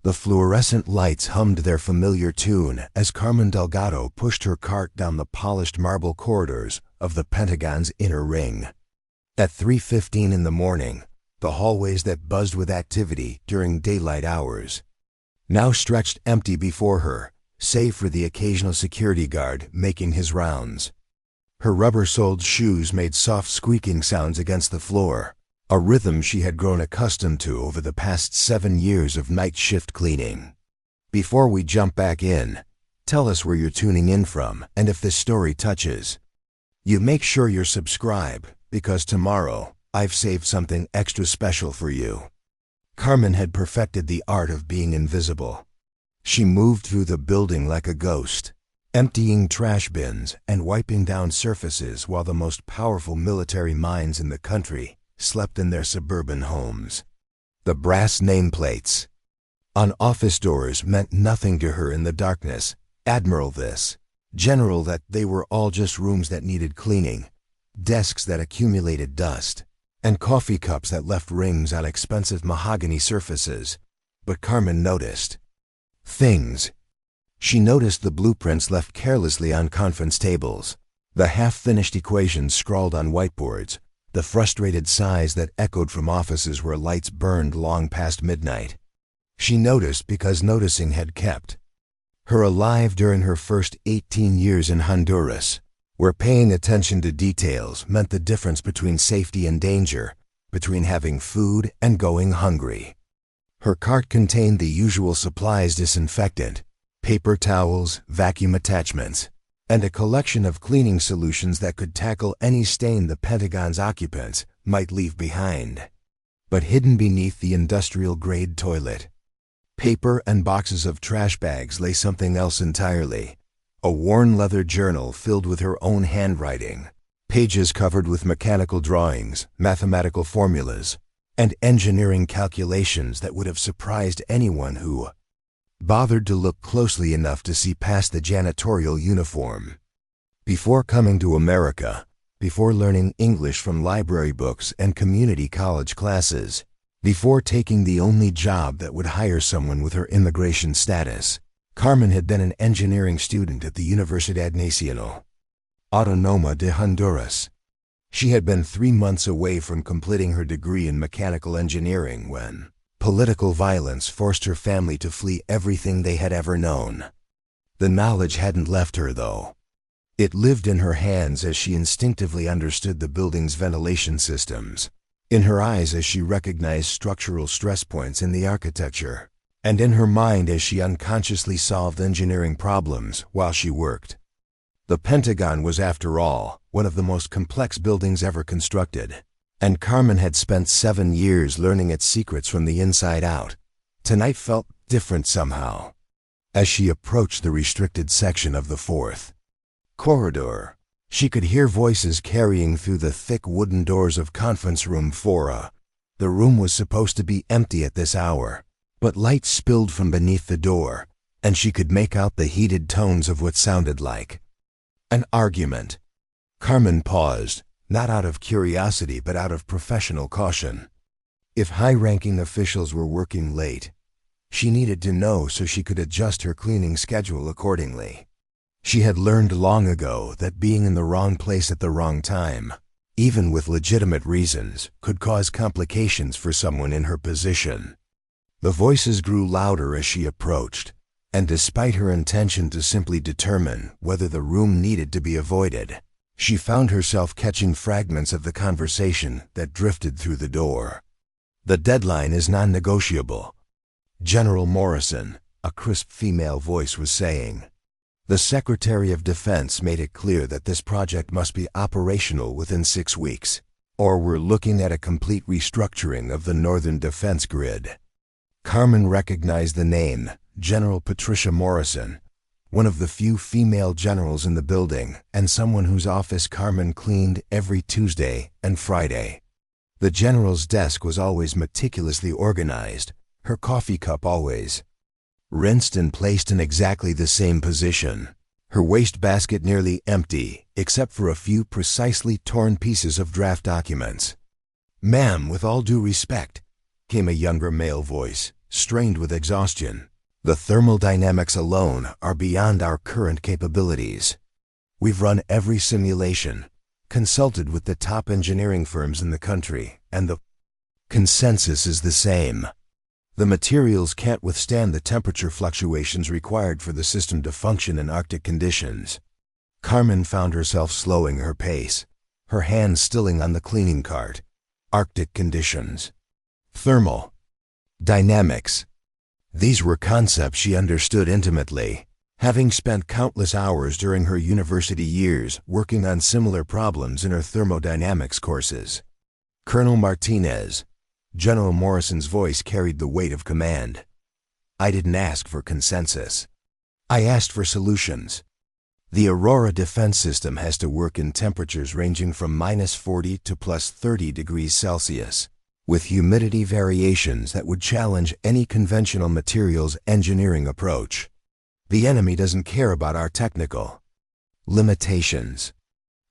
The fluorescent lights hummed their familiar tune as Carmen Delgado pushed her cart down the polished marble corridors of the Pentagon's inner ring. At 3:15 in the morning, the hallways that buzzed with activity during daylight hours now stretched empty before her, save for the occasional security guard making his rounds. Her rubber-soled shoes made soft squeaking sounds against the floor, a rhythm she had grown accustomed to over the past 7 years of night shift cleaning. Before we jump back in, tell us where you're tuning in from and if this story touches you. Make sure you're subscribed, because tomorrow I've saved something extra special for you. Carmen had perfected the art of being invisible. She moved through the building like a ghost, emptying trash bins and wiping down surfaces while the most powerful military minds in the country slept in their suburban homes. The brass nameplates on office doors meant nothing to her in the darkness. Admiral this, General that. They were all just rooms that needed cleaning, desks that accumulated dust, and coffee cups that left rings on expensive mahogany surfaces. But Carmen noticed things. She noticed the blueprints left carelessly on conference tables, the half-finished equations scrawled on whiteboards, the frustrated sighs that echoed from offices where lights burned long past midnight. She noticed because noticing had kept her alive during her first 18 years in Honduras, where paying attention to details meant the difference between safety and danger, between having food and going hungry. Her cart contained the usual supplies: disinfectant, paper towels, vacuum attachments, and a collection of cleaning solutions that could tackle any stain the Pentagon's occupants might leave behind. But hidden beneath the industrial-grade toilet paper and boxes of trash bags lay something else entirely: a worn leather journal filled with her own handwriting, pages covered with mechanical drawings, mathematical formulas, and engineering calculations that would have surprised anyone who bothered to look closely enough to see past the janitorial uniform. Before coming to America, before learning English from library books and community college classes, before taking the only job that would hire someone with her immigration status, Carmen had been an engineering student at the Universidad Nacional Autónoma de Honduras. She had been 3 months away from completing her degree in mechanical engineering when political violence forced her family to flee everything they had ever known. The knowledge hadn't left her, though. It lived in her hands as she instinctively understood the building's ventilation systems, in her eyes as she recognized structural stress points in the architecture, and in her mind as she unconsciously solved engineering problems while she worked. The Pentagon was, after all, one of the most complex buildings ever constructed, and Carmen had spent 7 years learning its secrets from the inside out. Tonight felt different somehow. As she approached the restricted section of the fourth corridor, she could hear voices carrying through the thick wooden doors of Conference Room 4A. The room was supposed to be empty at this hour, but light spilled from beneath the door, and she could make out the heated tones of what sounded like an argument. Carmen paused, not out of curiosity but out of professional caution. If high-ranking officials were working late, she needed to know so she could adjust her cleaning schedule accordingly. She had learned long ago that being in the wrong place at the wrong time, even with legitimate reasons, could cause complications for someone in her position. The voices grew louder as she approached, and despite her intention to simply determine whether the room needed to be avoided, she found herself catching fragments of the conversation that drifted through the door. "The deadline is non-negotiable," General Morrison, a crisp female voice, was saying. The Secretary of Defense made it clear that this project must be operational within 6 weeks, or we're looking at a complete restructuring of the Northern Defense Grid. Carmen recognized the name, General Patricia Morrison, one of the few female generals in the building and someone whose office Carmen cleaned every Tuesday and Friday. The general's desk was always meticulously organized, her coffee cup always rinsed and placed in exactly the same position, her wastebasket nearly empty except for a few precisely torn pieces of draft documents. "Ma'am, with all due respect," came a younger male voice, strained with exhaustion. The thermal dynamics alone are beyond our current capabilities. We've run every simulation, consulted with the top engineering firms in the country, and the consensus is the same. The materials can't withstand the temperature fluctuations required for the system to function in Arctic conditions. Carmen found herself slowing her pace, her hands stilling on the cleaning cart. Arctic conditions. Thermal dynamics. These were concepts she understood intimately, having spent countless hours during her university years working on similar problems in her thermodynamics courses. Colonel Martinez, General Morrison's voice carried the weight of command. I didn't ask for consensus. I asked for solutions. The Aurora defense system has to work in temperatures ranging from -40 to +30 degrees Celsius, with humidity variations that would challenge any conventional materials engineering approach. The enemy doesn't care about our technical limitations.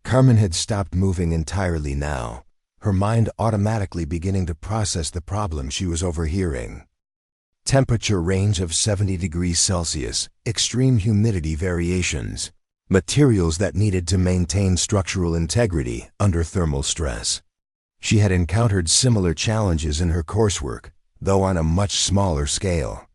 Carmen had stopped moving entirely now, her mind automatically beginning to process the problem she was overhearing. Temperature range of 70 degrees Celsius, extreme humidity variations, materials that needed to maintain structural integrity under thermal stress. She had encountered similar challenges in her coursework, though on a much smaller scale.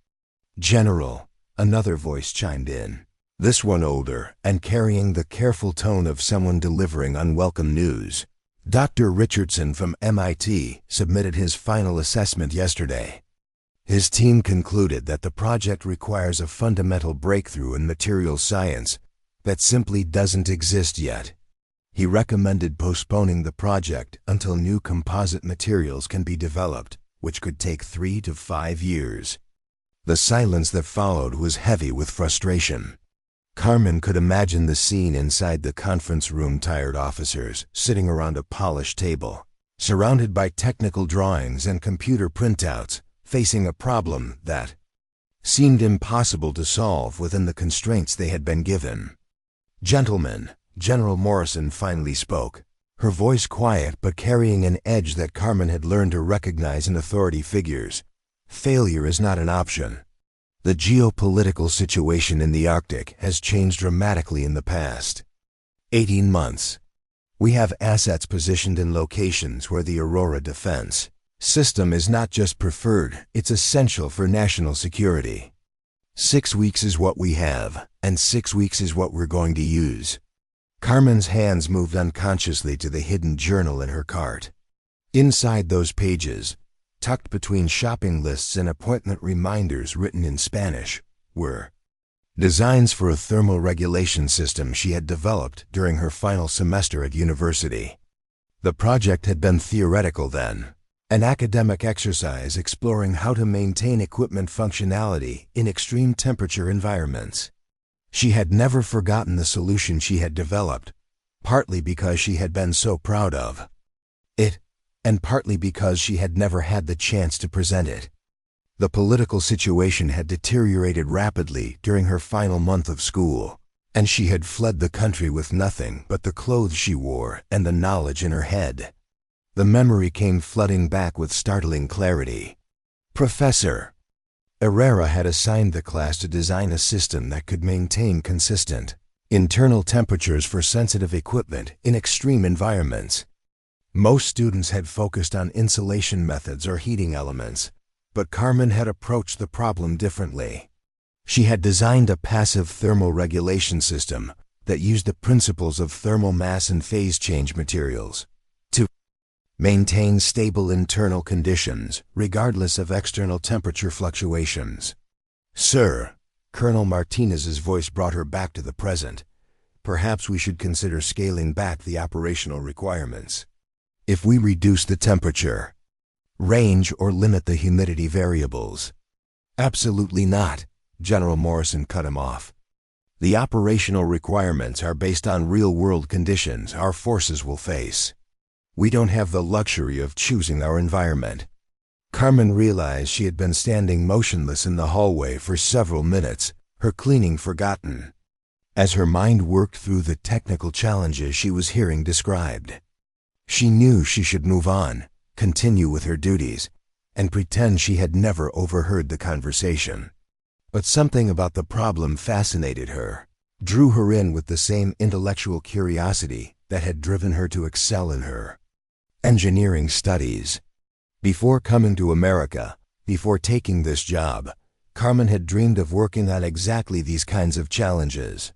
General, another voice chimed in, this one older and carrying the careful tone of someone delivering unwelcome news. Dr. Richardson from MIT submitted his final assessment yesterday. His team concluded that the project requires a fundamental breakthrough in materials science that simply doesn't exist yet. He recommended postponing the project until new composite materials can be developed, which could take 3 to 5 years. The silence that followed was heavy with frustration. Carmen could imagine the scene inside the conference room. Tired officers sitting around a polished table, surrounded by technical drawings and computer printouts, facing a problem that seemed impossible to solve within the constraints they had been given. Gentlemen, General Morrison finally spoke, her voice quiet but carrying an edge that Carmen had learned to recognize in authority figures. Failure is not an option. The geopolitical situation in the Arctic has changed dramatically in the past 18 months. We have assets positioned in locations where the Aurora defense system is not just preferred, it's essential for national security. 6 weeks is what we have, and 6 weeks is what we're going to use. Carmen's hands moved unconsciously to the hidden journal in her cart. Inside those pages, tucked between shopping lists and appointment reminders written in Spanish, were designs for a thermal regulation system she had developed during her final semester at university. The project had been theoretical then, an academic exercise exploring how to maintain equipment functionality in extreme temperature environments. She had never forgotten the solution she had developed, partly because she had been so proud of it, and partly because she had never had the chance to present it. The political situation had deteriorated rapidly during her final month of school, and she had fled the country with nothing but the clothes she wore and the knowledge in her head. The memory came flooding back with startling clarity. Professor Herrera had assigned the class to design a system that could maintain consistent internal temperatures for sensitive equipment in extreme environments. Most students had focused on insulation methods or heating elements, but Carmen had approached the problem differently. She had designed a passive thermal regulation system that used the principles of thermal mass and phase change materials to maintain stable internal conditions regardless of external temperature fluctuations. Sir, Colonel Martinez's voice brought her back to the present. Perhaps we should consider scaling back the operational requirements. If we reduce the temperature range or limit the humidity variables. Absolutely not, General Morrison cut him off. The operational requirements are based on real-world conditions our forces will face. We don't have the luxury of choosing our environment. Carmen realized she had been standing motionless in the hallway for several minutes, her cleaning forgotten, as her mind worked through the technical challenges she was hearing described. She knew she should move on, continue with her duties, and pretend she had never overheard the conversation. But something about the problem fascinated her, drew her in with the same intellectual curiosity that had driven her to excel in her engineering studies. Before coming to America, before taking this job, Carmen had dreamed of working on exactly these kinds of challenges.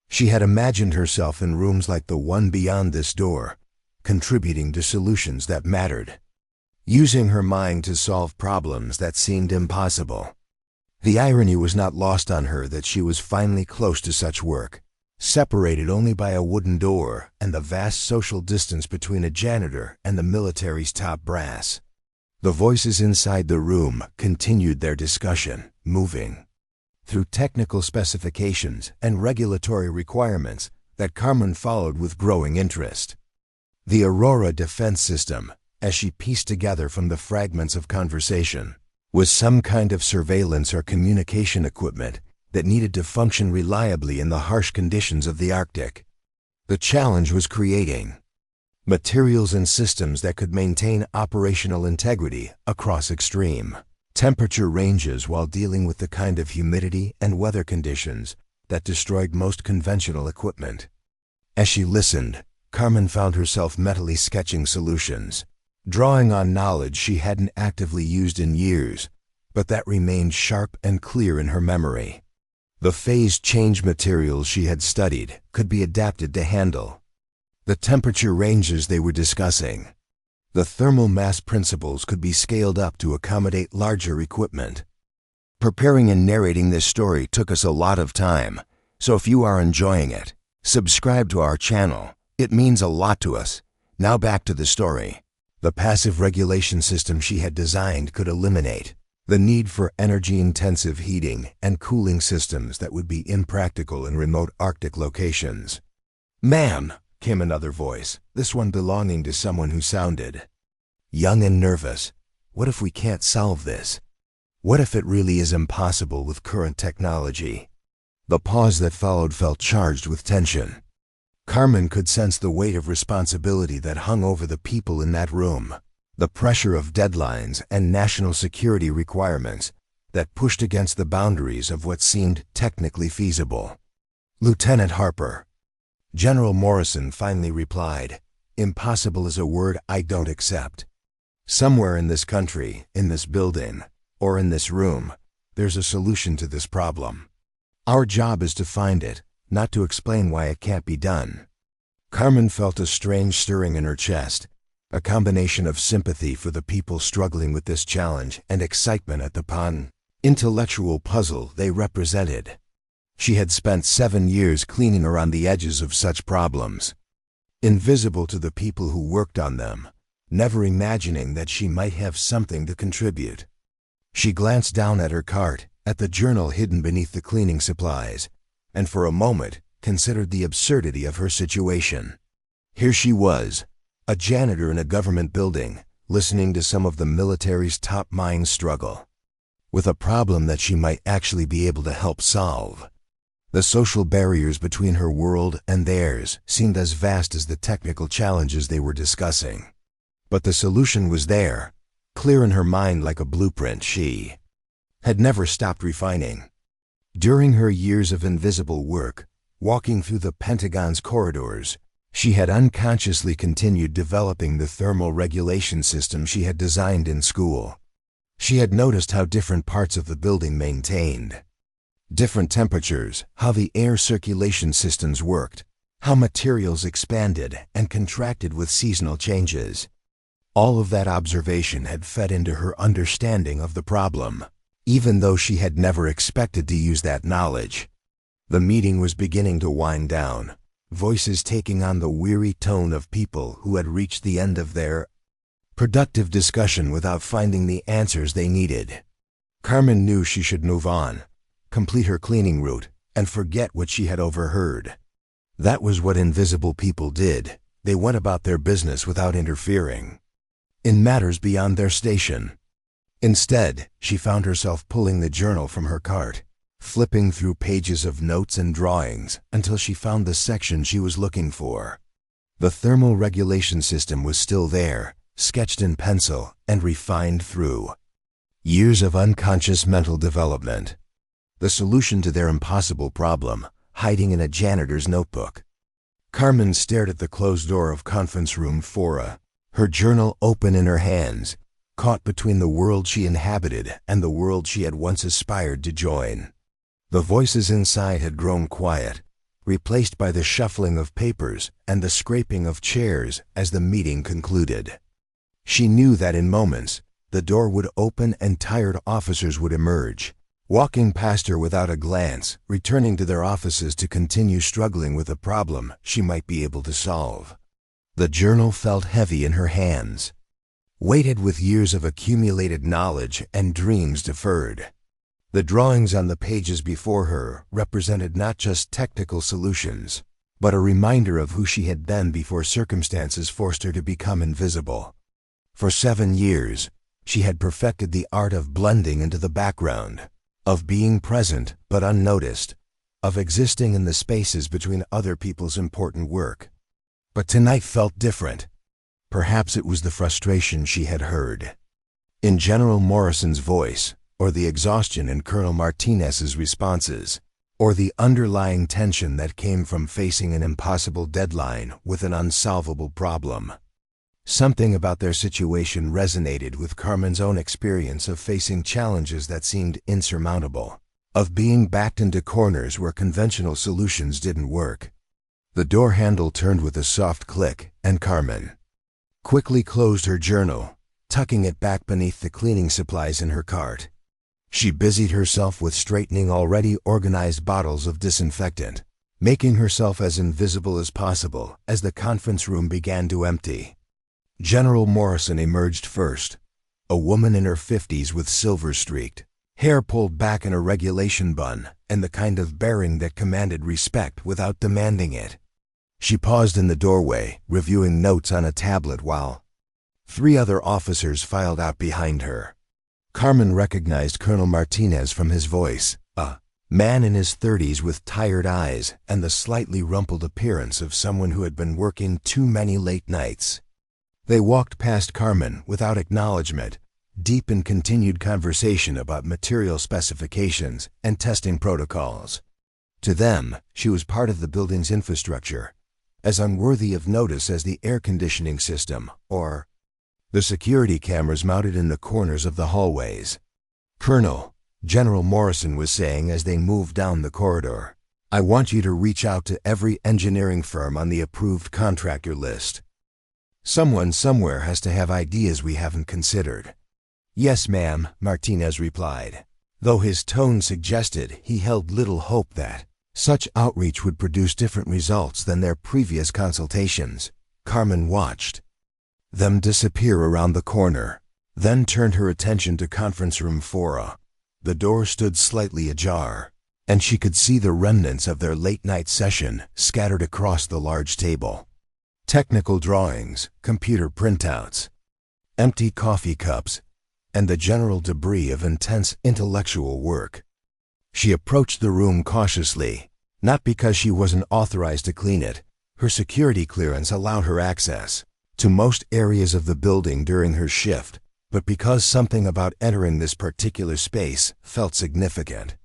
She had imagined herself in rooms like the one beyond this door, contributing to solutions that mattered, using her mind to solve problems that seemed impossible. The irony was not lost on her that she was finally close to such work, separated only by a wooden door and the vast social distance between a janitor and the military's top brass. The voices inside the room continued their discussion, moving through technical specifications and regulatory requirements that Carmen followed with growing interest. The Aurora defense system, as she pieced together from the fragments of conversation, was some kind of surveillance or communication equipment that needed to function reliably in the harsh conditions of the Arctic. The challenge was creating materials and systems that could maintain operational integrity across extreme temperature ranges while dealing with the kind of humidity and weather conditions that destroyed most conventional equipment. As she listened, Carmen found herself mentally sketching solutions, drawing on knowledge she hadn't actively used in years, but that remained sharp and clear in her memory. The phase change materials she had studied could be adapted to handle the temperature ranges they were discussing. The thermal mass principles could be scaled up to accommodate larger equipment. Preparing and narrating this story took us a lot of time, so if you are enjoying it, subscribe to our channel. It means a lot to us. Now back to the story. The passive regulation system she had designed could eliminate the need for energy-intensive heating and cooling systems that would be impractical in remote Arctic locations. "Man," came another voice, this one belonging to someone who sounded young and nervous. "What if we can't solve this? What if it really is impossible with current technology?" The pause that followed felt charged with tension. Carmen could sense the weight of responsibility that hung over the people in that room, the pressure of deadlines and national security requirements that pushed against the boundaries of what seemed technically feasible. "Lieutenant Harper." General Morrison finally replied, "Impossible is a word I don't accept. Somewhere in this country, in this building, or in this room, there's a solution to this problem. Our job is to find it, not to explain why it can't be done." Carmen felt a strange stirring in her chest, a combination of sympathy for the people struggling with this challenge and excitement at the intellectual puzzle they represented. She had spent 7 years cleaning around the edges of such problems, invisible to the people who worked on them, never imagining that she might have something to contribute. She glanced down at her cart, at the journal hidden beneath the cleaning supplies, and for a moment considered the absurdity of her situation. Here she was, a janitor in a government building, listening to some of the military's top minds struggle with a problem that she might actually be able to help solve. The social barriers between her world and theirs seemed as vast as the technical challenges they were discussing. But the solution was there, clear in her mind like a blueprint she had never stopped refining. During her years of invisible work, walking through the Pentagon's corridors, she had unconsciously continued developing the thermal regulation system she had designed in school. She had noticed how different parts of the building maintained different temperatures, how the air circulation systems worked, how materials expanded and contracted with seasonal changes. All of that observation had fed into her understanding of the problem, even though she had never expected to use that knowledge. The meeting was beginning to wind down, voices taking on the weary tone of people who had reached the end of their productive discussion without finding the answers they needed. Carmen knew she should move on, complete her cleaning route, and forget what she had overheard. That was what invisible people did. They went about their business without interfering in matters beyond their station. Instead, she found herself pulling the journal from her cart, flipping through pages of notes and drawings until she found the section she was looking for. The thermal regulation system was still there, sketched in pencil and refined through Years of unconscious mental development. The solution to their impossible problem, hiding in a janitor's notebook. Carmen stared at the closed door of conference room 4, her journal open in her hands, caught between the world she inhabited and the world she had once aspired to join. The voices inside had grown quiet, replaced by the shuffling of papers and the scraping of chairs as the meeting concluded. She knew that in moments, the door would open and tired officers would emerge, walking past her without a glance, returning to their offices to continue struggling with a problem she might be able to solve. The journal felt heavy in her hands, weighted with years of accumulated knowledge and dreams deferred. The drawings on the pages before her represented not just technical solutions, but a reminder of who she had been before circumstances forced her to become invisible. For 7 years, she had perfected the art of blending into the background, of being present but unnoticed, of existing in the spaces between other people's important work. But tonight felt different. Perhaps it was the frustration she had heard in General Morrison's voice, or the exhaustion in Colonel Martinez's responses, or the underlying tension that came from facing an impossible deadline with an unsolvable problem. Something about their situation resonated with Carmen's own experience of facing challenges that seemed insurmountable, of being backed into corners where conventional solutions didn't work. The door handle turned with a soft click, and Carmen quickly closed her journal, tucking it back beneath the cleaning supplies in her cart. She busied herself with straightening already organized bottles of disinfectant, making herself as invisible as possible as the conference room began to empty. General Morrison emerged first, a woman in her 50s with silver-streaked hair pulled back in a regulation bun and the kind of bearing that commanded respect without demanding it. She paused in the doorway, reviewing notes on a tablet while 3 other officers filed out behind her. Carmen recognized Colonel Martinez from his voice, a man in his 30s with tired eyes and the slightly rumpled appearance of someone who had been working too many late nights. They walked past Carmen without acknowledgement, deep in continued conversation about material specifications and testing protocols. To them, she was part of the building's infrastructure, as unworthy of notice as the air conditioning system or the security cameras mounted in the corners of the hallways. "Colonel," General Morrison was saying as they moved down the corridor, "I want you to reach out to every engineering firm on the approved contractor list. Someone somewhere has to have ideas we haven't considered." "Yes, ma'am," Martinez replied, though his tone suggested he held little hope that such outreach would produce different results than their previous consultations. Carmen watched them disappear around the corner, then turned her attention to conference room 4. The door stood slightly ajar, and she could see the remnants of their late-night session scattered across the large table. Technical drawings, computer printouts, empty coffee cups, and the general debris of intense intellectual work. She approached the room cautiously, not because she wasn't authorized to clean it. Her security clearance allowed her access to most areas of the building during her shift, but because something about entering this particular space felt significant.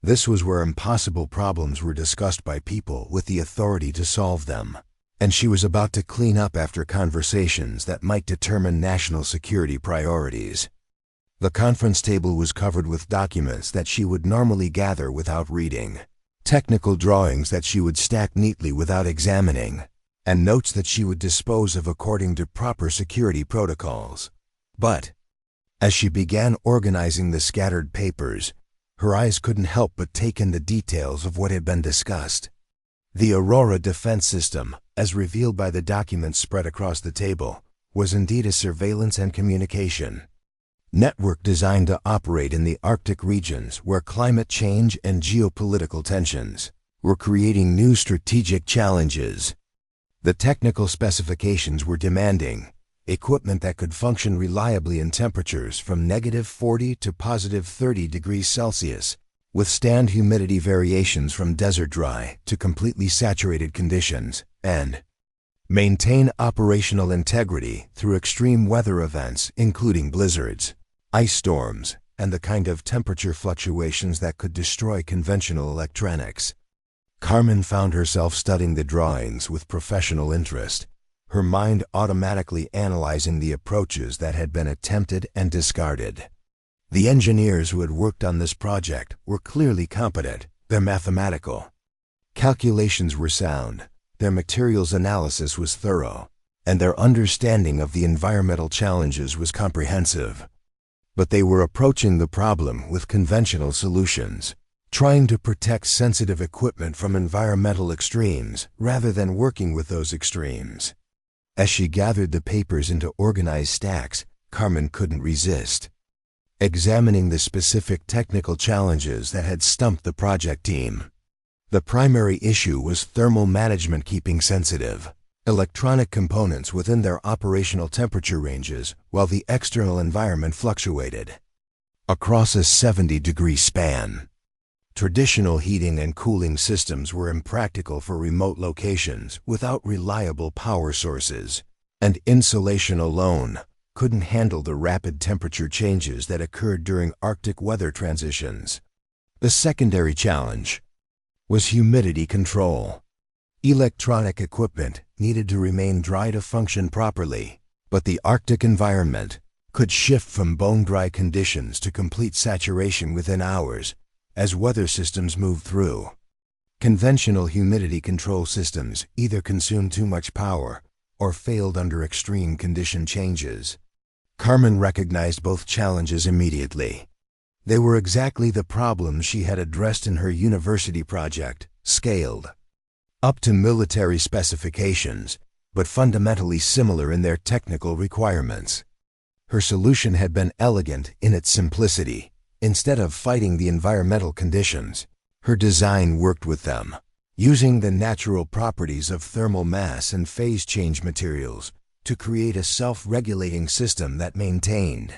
This was where impossible problems were discussed by people with the authority to solve them, and she was about to clean up after conversations that might determine national security priorities. The conference table was covered with documents that she would normally gather without reading, technical drawings that she would stack neatly without examining, and notes that she would dispose of according to proper security protocols. But as she began organizing the scattered papers, her eyes couldn't help but take in the details of what had been discussed. The Aurora defense system, as revealed by the documents spread across the table, was indeed a surveillance and communication network designed to operate in the Arctic regions where climate change and geopolitical tensions were creating new strategic challenges. The technical specifications were demanding equipment that could function reliably in temperatures from -40 to +30 degrees Celsius, withstand humidity variations from desert dry to completely saturated conditions, and maintain operational integrity through extreme weather events, including blizzards. ice storms, and the kind of temperature fluctuations that could destroy conventional electronics. Carmen found herself studying the drawings with professional interest, her mind automatically analyzing the approaches that had been attempted and discarded. The engineers who had worked on this project were clearly competent, their mathematical calculations were sound, their materials analysis was thorough, and their understanding of the environmental challenges was comprehensive. But they were approaching the problem with conventional solutions, trying to protect sensitive equipment from environmental extremes rather than working with those extremes. As she gathered the papers into organized stacks, Carmen couldn't resist examining the specific technical challenges that had stumped the project team. The primary issue was thermal management, keeping sensitive electronic components within their operational temperature ranges while the external environment fluctuated across a 70-degree span. Traditional heating and cooling systems were impractical for remote locations without reliable power sources, and insulation alone couldn't handle the rapid temperature changes that occurred during Arctic weather transitions. The secondary challenge was humidity control. Electronic equipment needed to remain dry to function properly, but the Arctic environment could shift from bone-dry conditions to complete saturation within hours as weather systems moved through. Conventional humidity control systems either consumed too much power or failed under extreme condition changes. Carmen recognized both challenges immediately. They were exactly the problems she had addressed in her university project, scaled up to military specifications, but fundamentally similar in their technical requirements. Her solution had been elegant in its simplicity. Instead of fighting the environmental conditions, her design worked with them, using the natural properties of thermal mass and phase change materials to create a self-regulating system that maintained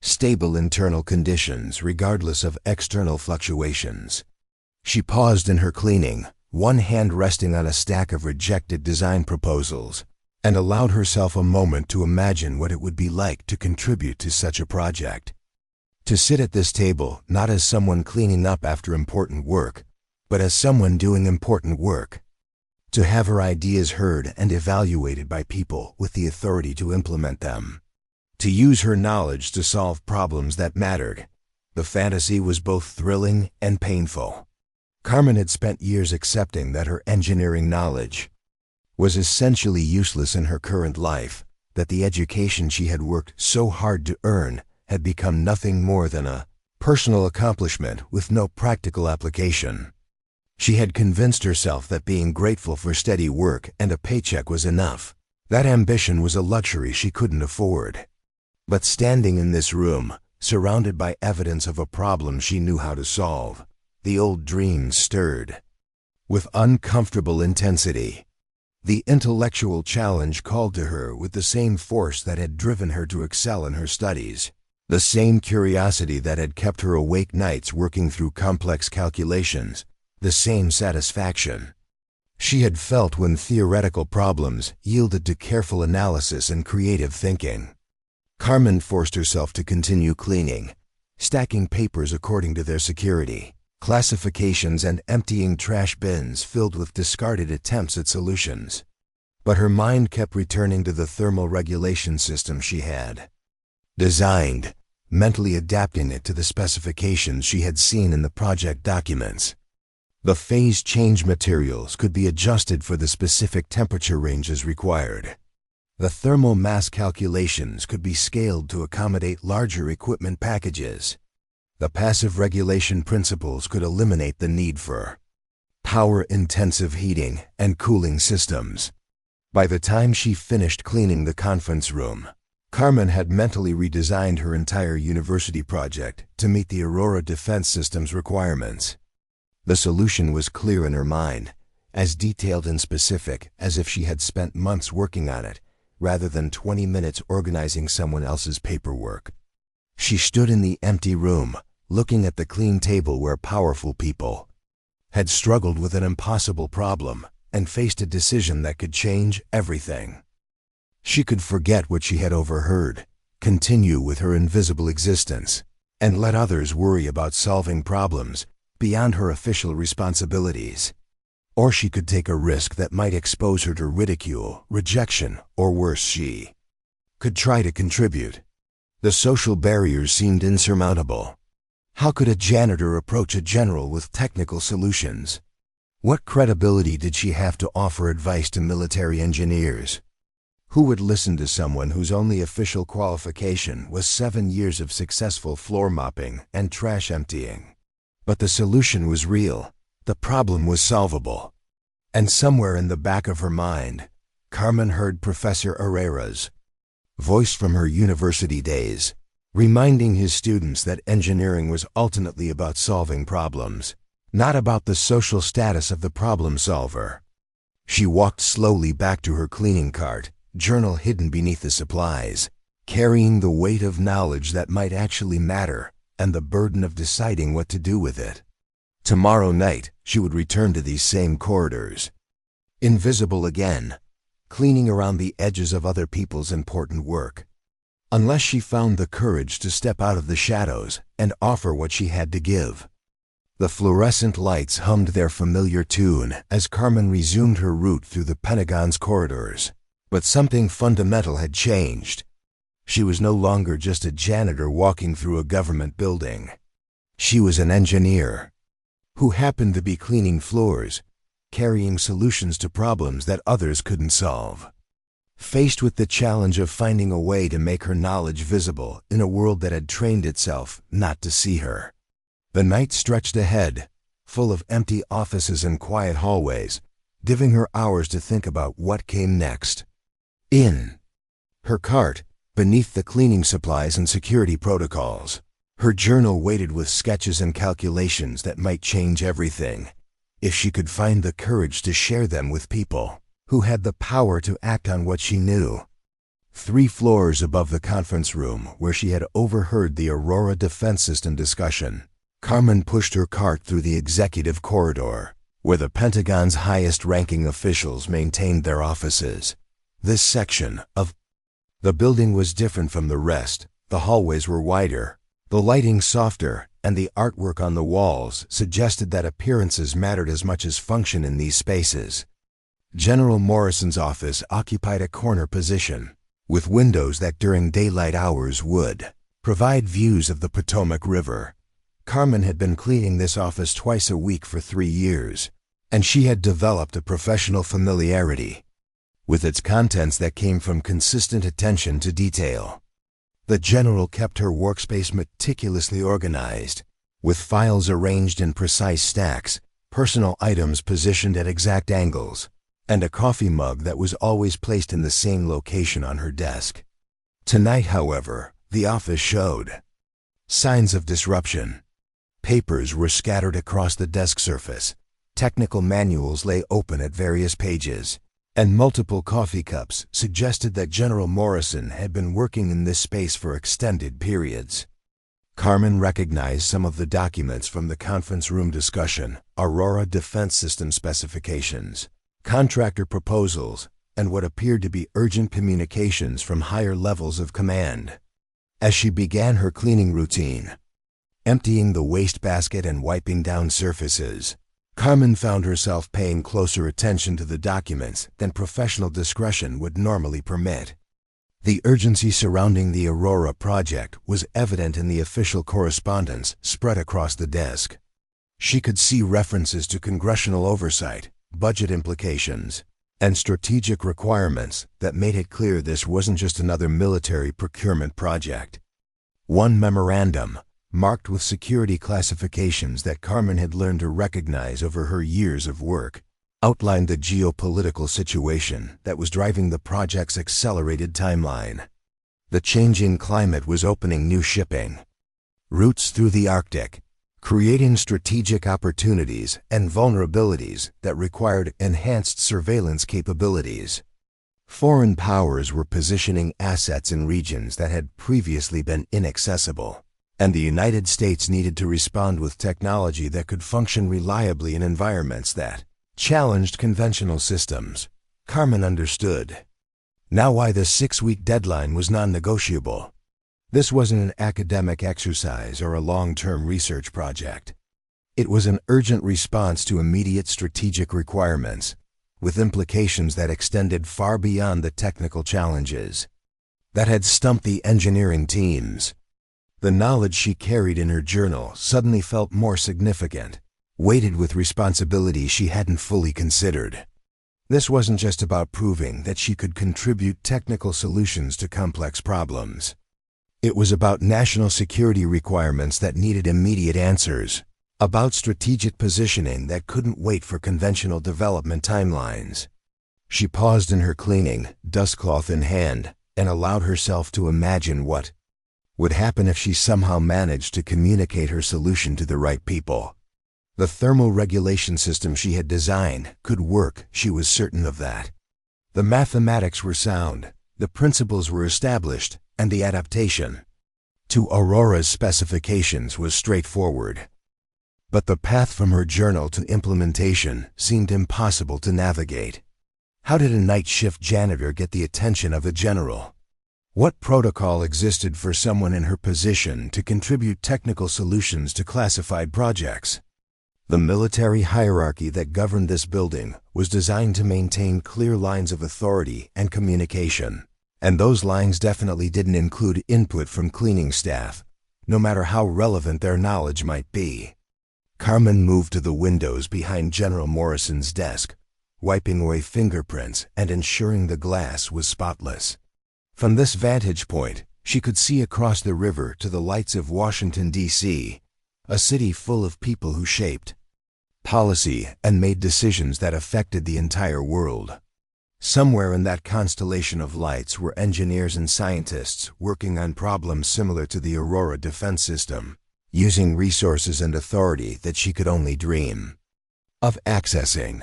stable internal conditions regardless of external fluctuations. She paused in her cleaning, one hand resting on a stack of rejected design proposals, and allowed herself a moment to imagine what it would be like to contribute to such a project. To sit at this table not as someone cleaning up after important work, but as someone doing important work. To have her ideas heard and evaluated by people with the authority to implement them. To use her knowledge to solve problems that mattered. The fantasy was both thrilling and painful. Carmen had spent years accepting that her engineering knowledge was essentially useless in her current life, that the education she had worked so hard to earn had become nothing more than a personal accomplishment with no practical application. She had convinced herself that being grateful for steady work and a paycheck was enough. That ambition was a luxury she couldn't afford. But standing in this room, surrounded by evidence of a problem she knew how to solve, the old dreams stirred with uncomfortable intensity. The intellectual challenge called to her with the same force that had driven her to excel in her studies, the same curiosity that had kept her awake nights working through complex calculations, the same satisfaction she had felt when theoretical problems yielded to careful analysis and creative thinking. Carmen forced herself to continue cleaning, stacking papers according to their security, classifications, and emptying trash bins filled with discarded attempts at solutions. But her mind kept returning to the thermal regulation system she had designed, mentally adapting it to the specifications she had seen in the project documents. The phase change materials could be adjusted for the specific temperature ranges required. The thermal mass calculations could be scaled to accommodate larger equipment packages. The passive regulation principles could eliminate the need for power-intensive heating and cooling systems. By the time she finished cleaning the conference room, Carmen had mentally redesigned her entire university project to meet the Aurora Defense System's requirements. The solution was clear in her mind, as detailed and specific as if she had spent months working on it, rather than 20 minutes organizing someone else's paperwork. She stood in the empty room, looking at the clean table where powerful people had struggled with an impossible problem and faced a decision that could change everything. She could forget what she had overheard, continue with her invisible existence, and let others worry about solving problems beyond her official responsibilities. Or she could take a risk that might expose her to ridicule, rejection, or worse, she could try to contribute. The social barriers seemed insurmountable. How could a janitor approach a general with technical solutions? What credibility did she have to offer advice to military engineers? Who would listen to someone whose only official qualification was 7 years of successful floor mopping and trash emptying? But the solution was real. The problem was solvable. And somewhere in the back of her mind, Carmen heard Professor Herrera's voice from her university days, reminding his students that engineering was ultimately about solving problems, not about the social status of the problem solver. She walked slowly back to her cleaning cart, journal hidden beneath the supplies, carrying the weight of knowledge that might actually matter and the burden of deciding what to do with it. Tomorrow night, she would return to these same corridors, invisible again, cleaning around the edges of other people's important work, unless she found the courage to step out of the shadows and offer what she had to give. The fluorescent lights hummed their familiar tune as Carmen resumed her route through the Pentagon's corridors. But something fundamental had changed. She was no longer just a janitor walking through a government building. She was an engineer who happened to be cleaning floors, carrying solutions to problems that others couldn't solve. Faced with the challenge of finding a way to make her knowledge visible in a world that had trained itself not to see her, the night stretched ahead, full of empty offices and quiet hallways, giving her hours to think about what came next. In her cart, beneath the cleaning supplies and security protocols, her journal weighted with sketches and calculations that might change everything, if she could find the courage to share them with people who had the power to act on what she knew. 3 floors above the conference room where she had overheard the Aurora defense system discussion, Carmen pushed her cart through the executive corridor, where the Pentagon's highest-ranking officials maintained their offices. This section of the building was different from the rest. The hallways were wider, the lighting softer, and the artwork on the walls suggested that appearances mattered as much as function in these spaces. General Morrison's office occupied a corner position, with windows that during daylight hours would provide views of the Potomac River. Carmen had been cleaning this office twice a week for 3 years, and she had developed a professional familiarity with its contents that came from consistent attention to detail. The general kept her workspace meticulously organized, with files arranged in precise stacks, personal items positioned at exact angles, and a coffee mug that was always placed in the same location on her desk. Tonight, however, the office showed signs of disruption. Papers were scattered across the desk surface, technical manuals lay open at various pages, and multiple coffee cups suggested that General Morrison had been working in this space for extended periods. Carmen recognized some of the documents from the conference room discussion: Aurora defense system specifications, contractor proposals, and what appeared to be urgent communications from higher levels of command. As she began her cleaning routine, emptying the wastebasket and wiping down surfaces, Carmen found herself paying closer attention to the documents than professional discretion would normally permit. The urgency surrounding the Aurora project was evident in the official correspondence spread across the desk. She could see references to congressional oversight, budget implications, and strategic requirements that made it clear this wasn't just another military procurement project. One memorandum, marked with security classifications that Carmen had learned to recognize over her years of work, outlined the geopolitical situation that was driving the project's accelerated timeline. The changing climate was opening new shipping routes through the Arctic, creating strategic opportunities and vulnerabilities that required enhanced surveillance capabilities. Foreign powers were positioning assets in regions that had previously been inaccessible, and the United States needed to respond with technology that could function reliably in environments that challenged conventional systems. Carmen understood now why the 6-week deadline was non-negotiable. This wasn't an academic exercise or a long-term research project. It was an urgent response to immediate strategic requirements, with implications that extended far beyond the technical challenges that had stumped the engineering teams. The knowledge she carried in her journal suddenly felt more significant, weighted with responsibility she hadn't fully considered. This wasn't just about proving that she could contribute technical solutions to complex problems. It was about national security requirements that needed immediate answers, about strategic positioning that couldn't wait for conventional development timelines. She paused in her cleaning, dustcloth in hand, and allowed herself to imagine what would happen if she somehow managed to communicate her solution to the right people. The thermal regulation system she had designed could work, she was certain of that. The mathematics were sound, the principles were established, and the adaptation to Aurora's specifications was straightforward. But the path from her journal to implementation seemed impossible to navigate. How did a night shift janitor get the attention of a general? What protocol existed for someone in her position to contribute technical solutions to classified projects? The military hierarchy that governed this building was designed to maintain clear lines of authority and communication, and those lines definitely didn't include input from cleaning staff, no matter how relevant their knowledge might be. Carmen moved to the windows behind General Morrison's desk, wiping away fingerprints and ensuring the glass was spotless. From this vantage point, she could see across the river to the lights of Washington, D.C., a city full of people who shaped policy and made decisions that affected the entire world. Somewhere in that constellation of lights were engineers and scientists working on problems similar to the Aurora defense system, using resources and authority that she could only dream of accessing.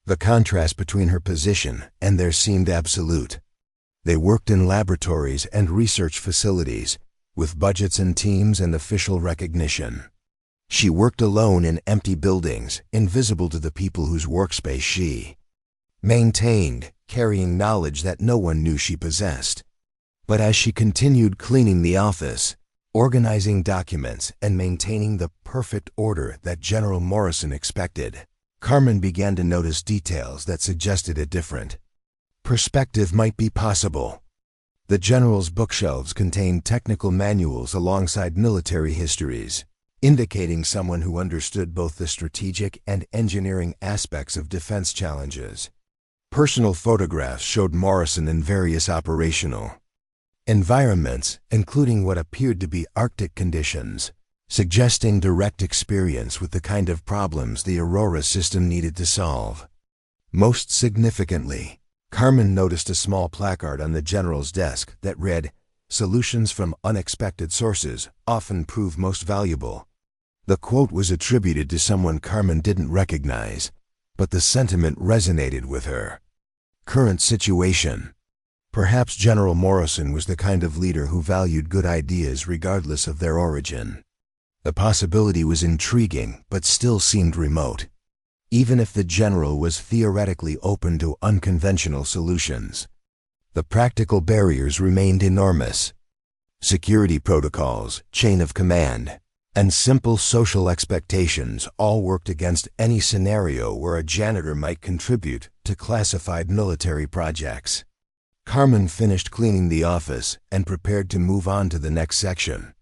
The contrast between her position and theirs seemed absolute. They worked in laboratories and research facilities, with budgets and teams and official recognition. She worked alone in empty buildings, invisible to the people whose workspace she maintained, carrying knowledge that no one knew she possessed. But as she continued cleaning the office, organizing documents, and maintaining the perfect order that General Morrison expected, Carmen began to notice details that suggested a different perspective might be possible. The general's bookshelves contained technical manuals alongside military histories, indicating someone who understood both the strategic and engineering aspects of defense challenges. Personal photographs showed Morrison in various operational environments, including what appeared to be Arctic conditions, suggesting direct experience with the kind of problems the Aurora system needed to solve. Most significantly, Carmen noticed a small placard on the general's desk that read, "Solutions from unexpected sources often prove most valuable." The quote was attributed to someone Carmen didn't recognize, but the sentiment resonated with her current situation. Perhaps General Morrison was the kind of leader who valued good ideas regardless of their origin. The possibility was intriguing, but still seemed remote. Even if the general was theoretically open to unconventional solutions, the practical barriers remained enormous. Security protocols, chain of command, and simple social expectations all worked against any scenario where a janitor might contribute to classified military projects. Carmen finished cleaning the office and prepared to move on to the next section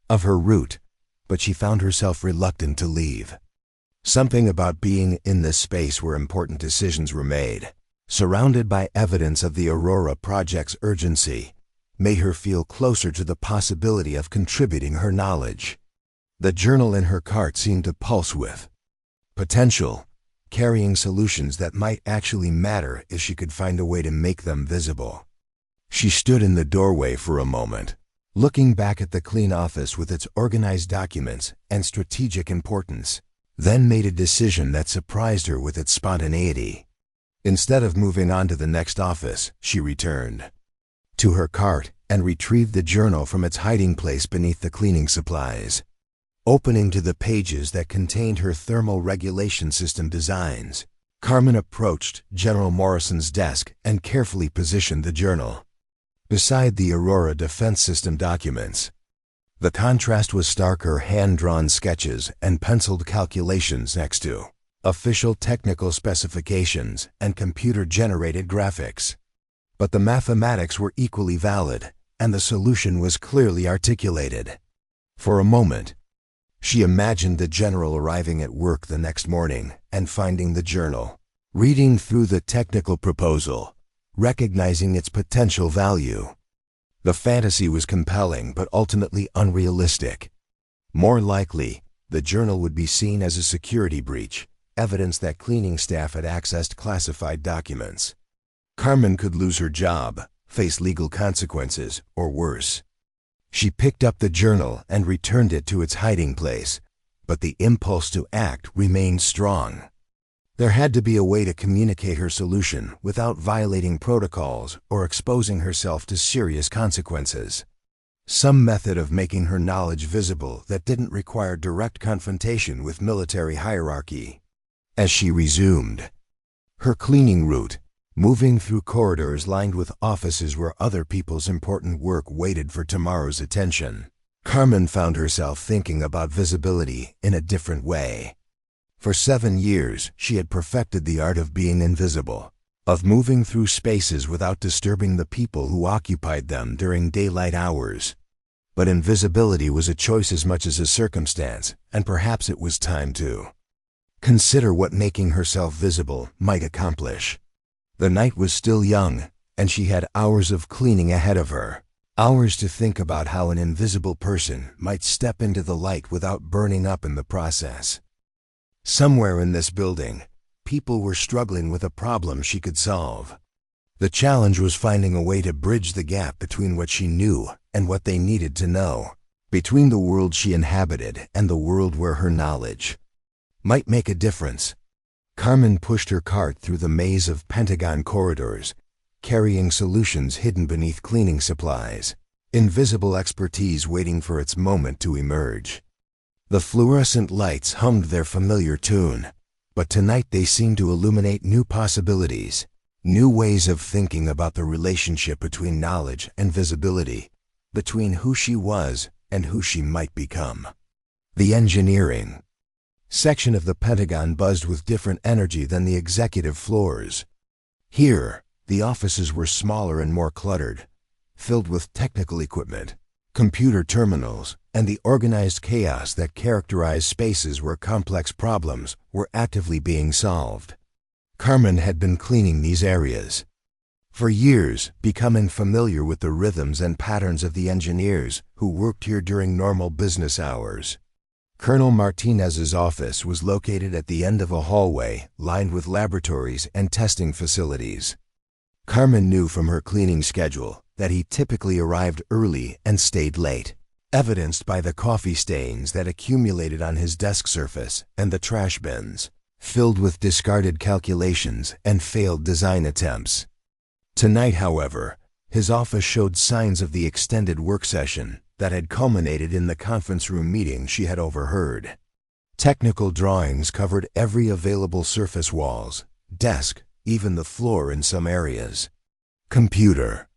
of her route, but she found herself reluctant to leave. Something about being in this space where important decisions were made, surrounded by evidence of the Aurora project's urgency, made her feel closer to the possibility of contributing her knowledge. The journal in her cart seemed to pulse with potential, carrying solutions that might actually matter if she could find a way to make them visible. She stood in the doorway for a moment, looking back at the clean office with its organized documents and strategic importance, then made a decision that surprised her with its spontaneity. Instead of moving on to the next office, she returned to her cart and retrieved the journal from its hiding place beneath the cleaning supplies. Opening to the pages that contained her thermal regulation system designs, Carmen approached General Morrison's desk and carefully positioned the journal. beside the Aurora Defense System documents. The contrast was starker hand-drawn sketches and penciled calculations next to official technical specifications and computer-generated graphics. But the mathematics were equally valid, and the solution was clearly articulated. For a moment, she imagined the general arriving at work the next morning and finding the journal, reading through the technical proposal, recognizing its potential value. The fantasy was compelling but ultimately unrealistic. More likely, the journal would be seen as a security breach, evidence that cleaning staff had accessed classified documents. Carmen could lose her job, face legal consequences, or worse. She picked up the journal and returned it to its hiding place, but the impulse to act remained strong. There had to be a way to communicate her solution without violating protocols or exposing herself to serious consequences. Some method of making her knowledge visible that didn't require direct confrontation with military hierarchy. As she resumed her cleaning route, moving through corridors lined with offices where other people's important work waited for tomorrow's attention, Carmen found herself thinking about visibility in a different way. For 7 years, she had perfected the art of being invisible, of moving through spaces without disturbing the people who occupied them during daylight hours. But invisibility was a choice as much as a circumstance, and perhaps it was time to consider what making herself visible might accomplish. The night was still young, and she had hours of cleaning ahead of her, hours to think about how an invisible person might step into the light without burning up in the process. Somewhere in this building, people were struggling with a problem she could solve. The challenge was finding a way to bridge the gap between what she knew and what they needed to know, between the world she inhabited and the world where her knowledge might make a difference. Carmen pushed her cart through the maze of Pentagon corridors, carrying solutions hidden beneath cleaning supplies, invisible expertise waiting for its moment to emerge. The fluorescent lights hummed their familiar tune, but tonight they seemed to illuminate new possibilities, new ways of thinking about the relationship between knowledge and visibility, between who she was and who she might become. The engineering section of the Pentagon buzzed with different energy than the executive floors. Here, the offices were smaller and more cluttered, filled with technical equipment, computer terminals, and the organized chaos that characterized spaces where complex problems were actively being solved. Carmen had been cleaning these areas for years, becoming familiar with the rhythms and patterns of the engineers who worked here during normal business hours. Colonel Martinez's office was located at the end of a hallway lined with laboratories and testing facilities. Carmen knew from her cleaning schedule that he typically arrived early and stayed late, evidenced by the coffee stains that accumulated on his desk surface and the trash bins, filled with discarded calculations and failed design attempts. Tonight, however, his office showed signs of the extended work session that had culminated in the conference room meeting she had overheard. Technical drawings covered every available surface: walls, desk, even the floor in some areas. Computer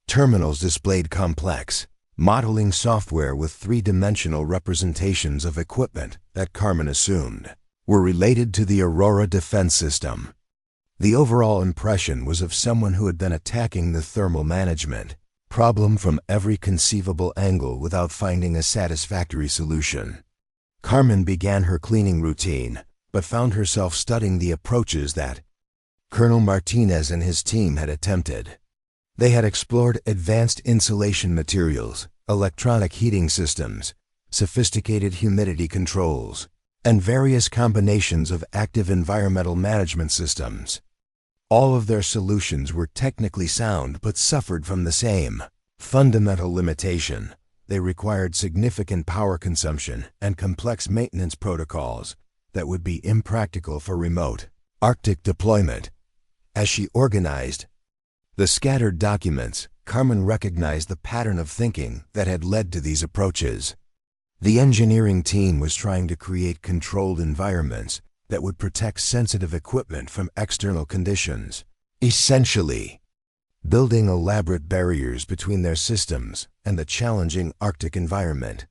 terminals displayed complex modeling software with three-dimensional representations of equipment that Carmen assumed were related to the Aurora Defense System. The overall impression was of someone who had been attacking the thermal management problem from every conceivable angle without finding a satisfactory solution. Carmen began her cleaning routine, but found herself studying the approaches that Colonel Martinez and his team had attempted. They had explored advanced insulation materials, electronic heating systems, sophisticated humidity controls, and various combinations of active environmental management systems. All of their solutions were technically sound but suffered from the same fundamental limitation. They required significant power consumption and complex maintenance protocols that would be impractical for remote Arctic deployment. As she organized the scattered documents, Carmen recognized the pattern of thinking that had led to these approaches. The engineering team was trying to create controlled environments that would protect sensitive equipment from external conditions. Essentially, building elaborate barriers between their systems and the challenging Arctic environment.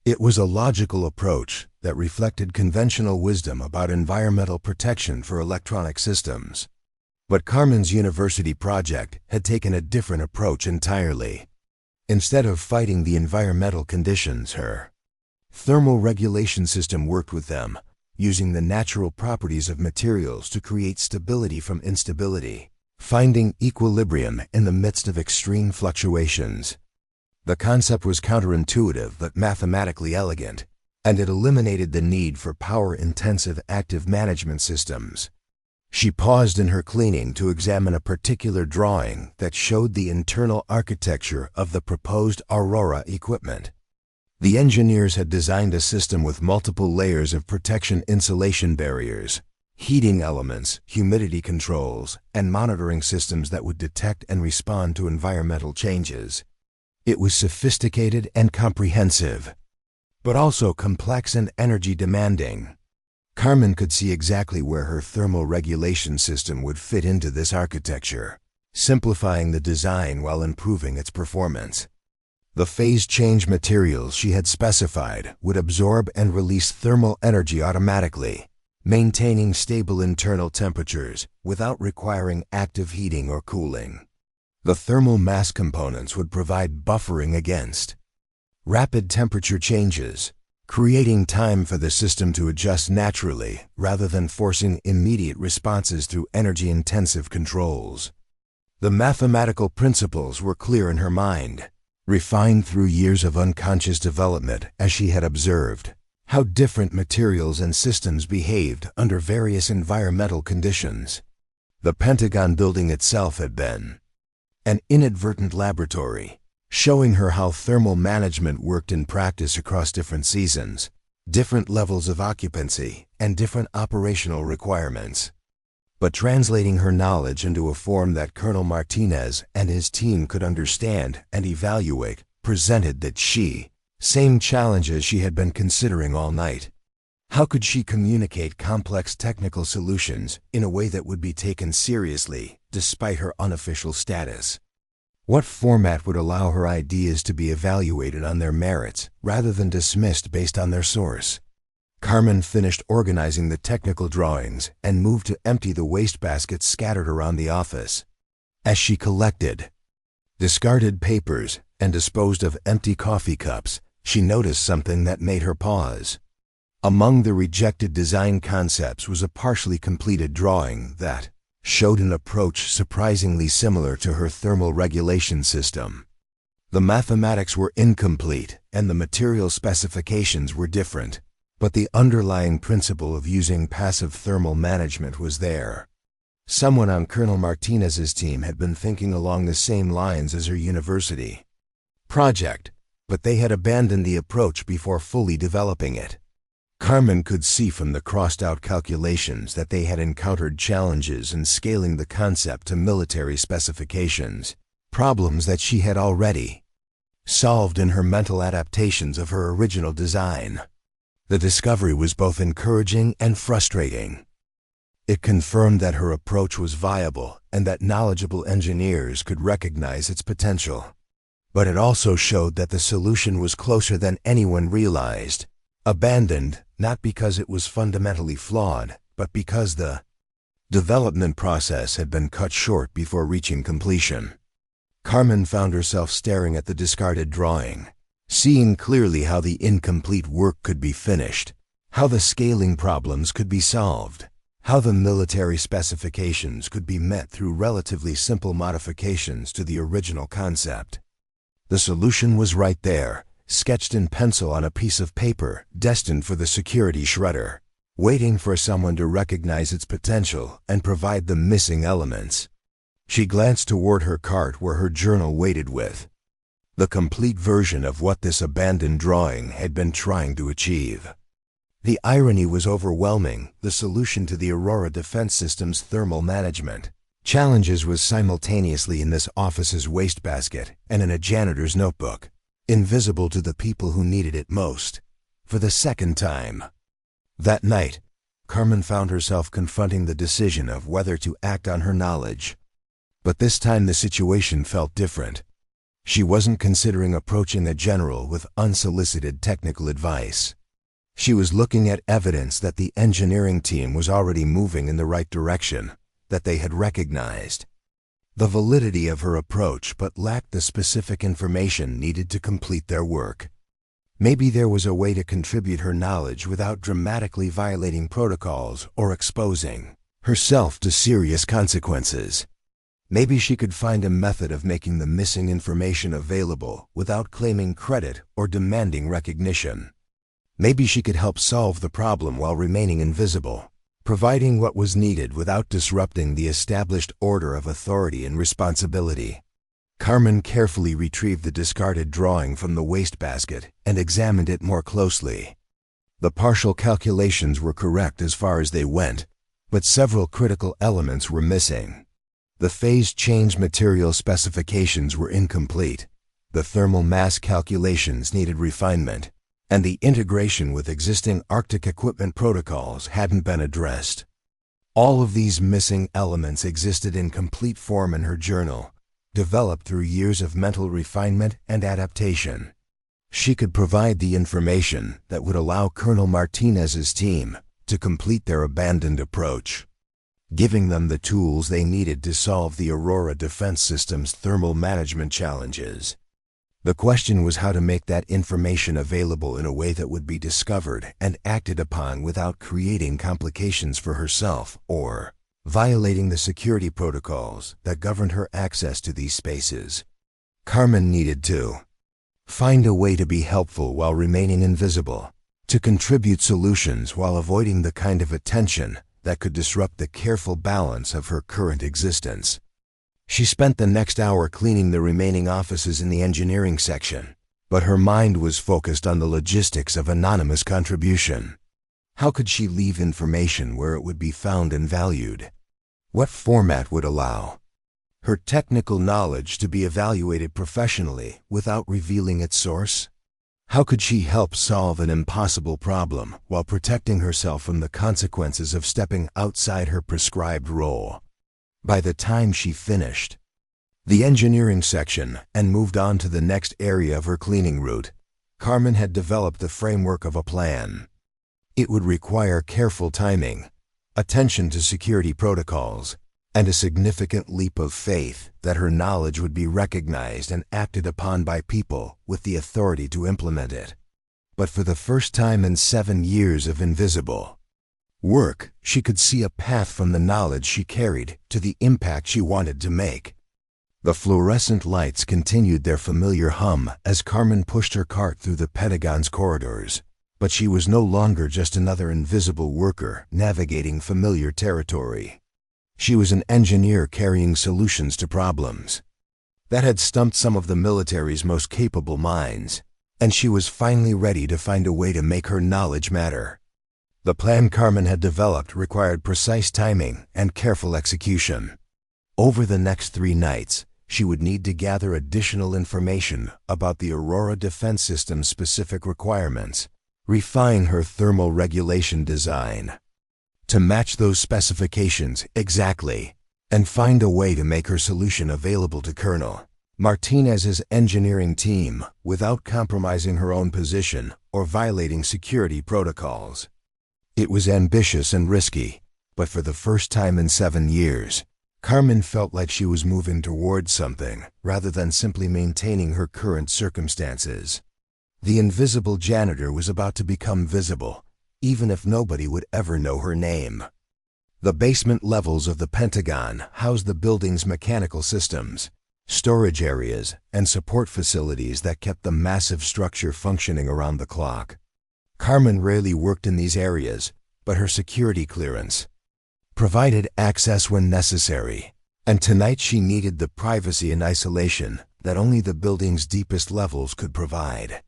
It was a logical approach that reflected conventional wisdom about environmental protection for electronic systems. But Carmen's university project had taken a different approach entirely. Instead of fighting the environmental conditions, her thermal regulation system worked with them, using the natural properties of materials to create stability from instability, finding equilibrium in the midst of extreme fluctuations. The concept was counterintuitive but mathematically elegant, and it eliminated the need for power-intensive active management systems. She paused in her cleaning to examine a particular drawing that showed the internal architecture of the proposed Aurora equipment. The engineers had designed a system with multiple layers of protection insulation barriers, heating elements, humidity controls, and monitoring systems that would detect and respond to environmental changes. It was sophisticated and comprehensive, but also complex and energy demanding. Carmen could see exactly where her thermal regulation system would fit into this architecture, simplifying the design while improving its performance. The phase change materials she had specified would absorb and release thermal energy automatically, maintaining stable internal temperatures without requiring active heating or cooling. The thermal mass components would provide buffering against rapid temperature changes, creating time for the system to adjust naturally rather than forcing immediate responses through energy-intensive controls. The mathematical principles were clear in her mind, refined through years of unconscious development as she had observed how different materials and systems behaved under various environmental conditions. The Pentagon building itself had been an inadvertent laboratory, showing her how thermal management worked in practice across different seasons, different levels of occupancy, and different operational requirements. But translating her knowledge into a form that Colonel Martinez and his team could understand and evaluate presented that same challenges she had been considering all night. How could she communicate complex technical solutions in a way that would be taken seriously despite her unofficial status? What format would allow her ideas to be evaluated on their merits rather than dismissed based on their source? Carmen finished organizing the technical drawings and moved to empty the wastebaskets scattered around the office. As she collected discarded papers and disposed of empty coffee cups, she noticed something that made her pause. Among the rejected design concepts was a partially completed drawing that showed an approach surprisingly similar to her thermal regulation system. The mathematics were incomplete and the material specifications were different, but the underlying principle of using passive thermal management was there. Someone on Colonel Martinez's team had been thinking along the same lines as her university project, but they had abandoned the approach before fully developing it. Carmen could see from the crossed-out calculations that they had encountered challenges in scaling the concept to military specifications, problems that she had already solved in her mental adaptations of her original design. The discovery was both encouraging and frustrating. It confirmed that her approach was viable and that knowledgeable engineers could recognize its potential. But it also showed that the solution was closer than anyone realized, abandoned not because it was fundamentally flawed, but because the development process had been cut short before reaching completion. Carmen found herself staring at the discarded drawing, seeing clearly how the incomplete work could be finished, how the scaling problems could be solved, how the military specifications could be met through relatively simple modifications to the original concept. The solution was right there, sketched in pencil on a piece of paper destined for the security shredder, waiting for someone to recognize its potential and provide the missing elements. She glanced toward her cart where her journal waited with the complete version of what this abandoned drawing had been trying to achieve. The irony was overwhelming. The solution to the Aurora defense system's thermal management challenges was simultaneously in this office's wastebasket and in a janitor's notebook, invisible to the people who needed it most. For the second time that night, Carmen found herself confronting the decision of whether to act on her knowledge But this time the situation felt different. She wasn't considering approaching a general with unsolicited technical advice. She was looking at evidence that the engineering team was already moving in the right direction, that they had recognized the validity of her approach but lacked the specific information needed to complete their work. Maybe there was a way to contribute her knowledge without dramatically violating protocols or exposing herself to serious consequences. Maybe she could find a method of making the missing information available without claiming credit or demanding recognition. Maybe she could help solve the problem while remaining invisible, providing what was needed without disrupting the established order of authority and responsibility. Carmen carefully retrieved the discarded drawing from the wastebasket and examined it more closely. The partial calculations were correct as far as they went, but several critical elements were missing. The phase change material specifications were incomplete, the thermal mass calculations needed refinement, and the integration with existing Arctic equipment protocols hadn't been addressed. All of these missing elements existed in complete form in her journal, developed through years of mental refinement and adaptation. She could provide the information that would allow Colonel Martinez's team to complete their abandoned approach, giving them the tools they needed to solve the Aurora defense system's thermal management challenges. The question was how to make that information available in a way that would be discovered and acted upon without creating complications for herself or violating the security protocols that governed her access to these spaces. Carmen needed to find a way to be helpful while remaining invisible, to contribute solutions while avoiding the kind of attention that could disrupt the careful balance of her current existence. She spent the next hour cleaning the remaining offices in the engineering section, but her mind was focused on the logistics of anonymous contribution. How could she leave information where it would be found and valued? What format would allow her technical knowledge to be evaluated professionally without revealing its source? How could she help solve an impossible problem while protecting herself from the consequences of stepping outside her prescribed role? By the time she finished the engineering section and moved on to the next area of her cleaning route, Carmen had developed the framework of a plan. It would require careful timing, attention to security protocols, and a significant leap of faith that her knowledge would be recognized and acted upon by people with the authority to implement it. But for the first time in 7 years of invisible work, she could see a path from the knowledge she carried to the impact she wanted to make. The fluorescent lights continued their familiar hum as Carmen pushed her cart through the Pentagon's corridors, but she was no longer just another invisible worker navigating familiar territory. She was an engineer carrying solutions to problems that had stumped some of the military's most capable minds, and she was finally ready to find a way to make her knowledge matter. The plan Carmen had developed required precise timing and careful execution. Over the next 3 nights, she would need to gather additional information about the Aurora defense system's specific requirements, refine her thermal regulation design to match those specifications exactly, and find a way to make her solution available to Colonel Martinez's engineering team without compromising her own position or violating security protocols. It was ambitious and risky, but for the first time in 7 years, Carmen felt like she was moving towards something rather than simply maintaining her current circumstances. The invisible janitor was about to become visible, even if nobody would ever know her name. The basement levels of the Pentagon housed the building's mechanical systems, storage areas, and support facilities that kept the massive structure functioning around the clock. Carmen rarely worked in these areas, but her security clearance provided access when necessary, and tonight she needed the privacy and isolation that only the building's deepest levels could provide.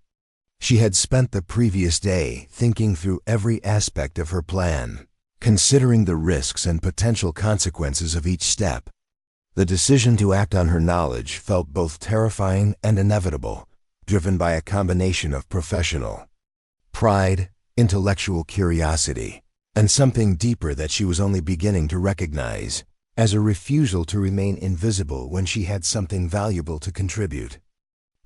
She had spent the previous day thinking through every aspect of her plan, considering the risks and potential consequences of each step. The decision to act on her knowledge felt both terrifying and inevitable, driven by a combination of professional pride, intellectual curiosity, and something deeper that she was only beginning to recognize: as a refusal to remain invisible when she had something valuable to contribute.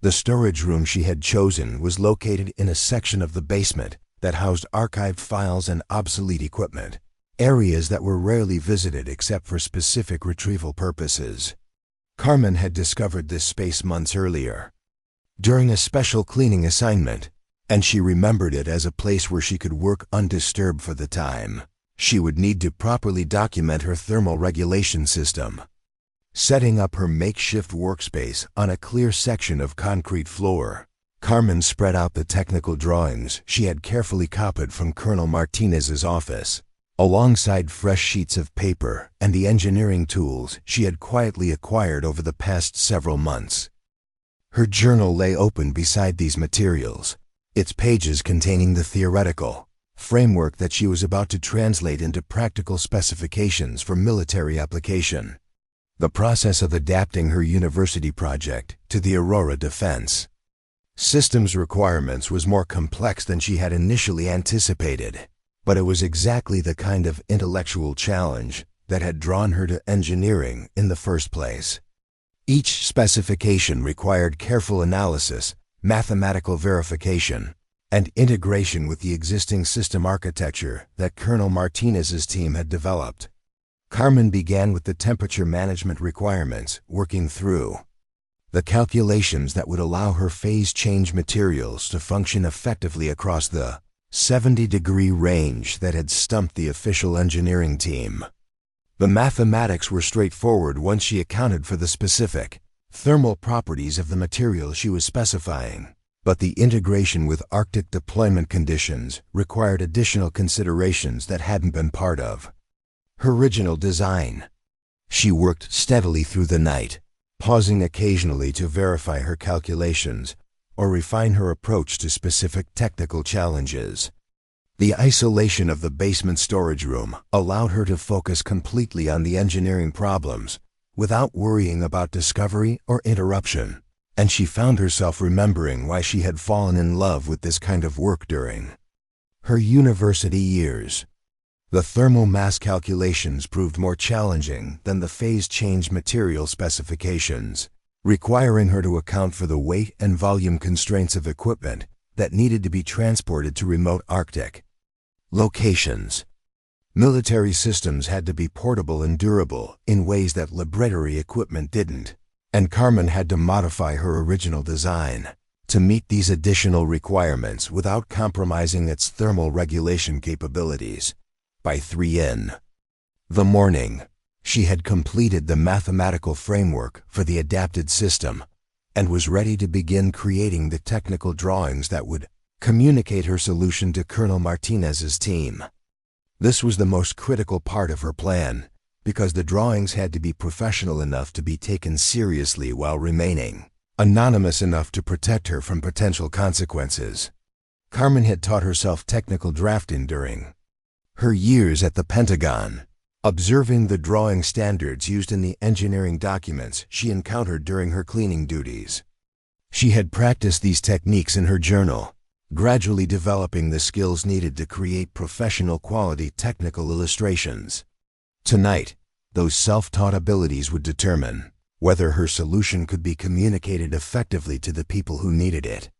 The storage room she had chosen was located in a section of the basement that housed archived files and obsolete equipment, areas that were rarely visited except for specific retrieval purposes. Carmen had discovered this space months earlier, during a special cleaning assignment, and she remembered it as a place where she could work undisturbed for the time she would need to properly document her thermal regulation system. Setting up her makeshift workspace on a clear section of concrete floor, Carmen spread out the technical drawings she had carefully copied from Colonel Martinez's office, alongside fresh sheets of paper and the engineering tools she had quietly acquired over the past several months. Her journal lay open beside these materials, its pages containing the theoretical framework that she was about to translate into practical specifications for military application. The process of adapting her university project to the Aurora defense systems requirements was more complex than she had initially anticipated, but it was exactly the kind of intellectual challenge that had drawn her to engineering in the first place. Each specification required careful analysis, mathematical verification, and integration with the existing system architecture that Colonel Martinez's team had developed. Carmen began with the temperature management requirements, working through the calculations that would allow her phase change materials to function effectively across the 70-degree range that had stumped the official engineering team. The mathematics were straightforward once she accounted for the specific thermal properties of the material she was specifying, but the integration with Arctic deployment conditions required additional considerations that hadn't been part of her original design. She worked steadily through the night, pausing occasionally to verify her calculations or refine her approach to specific technical challenges. The isolation of the basement storage room allowed her to focus completely on the engineering problems without worrying about discovery or interruption, and she found herself remembering why she had fallen in love with this kind of work during her university years. The thermal mass calculations proved more challenging than the phase change material specifications, requiring her to account for the weight and volume constraints of equipment that needed to be transported to remote Arctic locations. Military systems had to be portable and durable in ways that laboratory equipment didn't, and Carmen had to modify her original design to meet these additional requirements without compromising its thermal regulation capabilities. By 3 in the morning, she had completed the mathematical framework for the adapted system and was ready to begin creating the technical drawings that would communicate her solution to Colonel Martinez's team. This was the most critical part of her plan, because the drawings had to be professional enough to be taken seriously while remaining anonymous enough to protect her from potential consequences. Carmen had taught herself technical drafting during her years at the Pentagon, observing the drawing standards used in the engineering documents she encountered during her cleaning duties. She had practiced these techniques in her journal, gradually developing the skills needed to create professional quality technical illustrations. Tonight, those self-taught abilities would determine whether her solution could be communicated effectively to the people who needed it.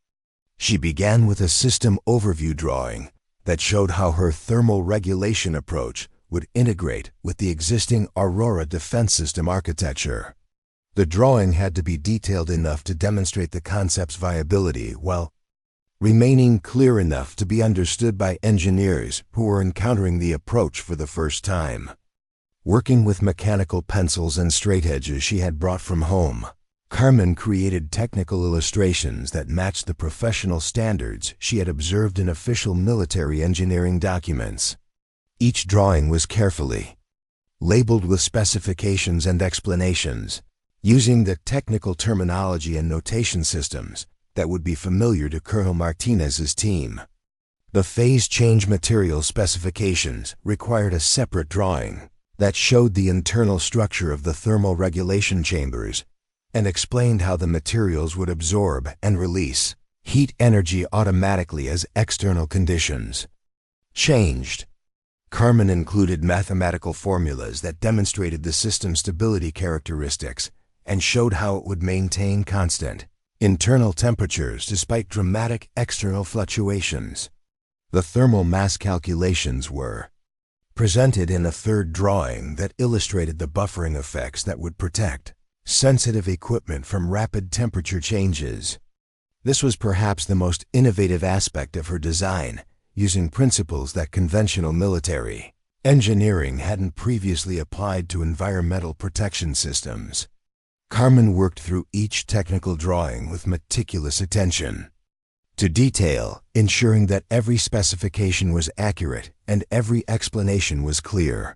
She began with a system overview drawing that showed how her thermal regulation approach would integrate with the existing Aurora defense system architecture. The drawing had to be detailed enough to demonstrate the concept's viability while remaining clear enough to be understood by engineers who were encountering the approach for the first time. Working with mechanical pencils and straightedges she had brought from home, Carmen created technical illustrations that matched the professional standards she had observed in official military engineering documents. Each drawing was carefully labeled with specifications and explanations, using the technical terminology and notation systems that would be familiar to Colonel Martinez's team. The phase change material specifications required a separate drawing that showed the internal structure of the thermal regulation chambers and explained how the materials would absorb and release heat energy automatically as external conditions changed. Carmen included mathematical formulas that demonstrated the system's stability characteristics and showed how it would maintain constant internal temperatures despite dramatic external fluctuations. The thermal mass calculations were presented in a third drawing that illustrated the buffering effects that would protect sensitive equipment from rapid temperature changes. This was perhaps the most innovative aspect of her design, using principles that conventional military engineering hadn't previously applied to environmental protection systems. Carmen worked through each technical drawing with meticulous attention to detail, ensuring that every specification was accurate and every explanation was clear.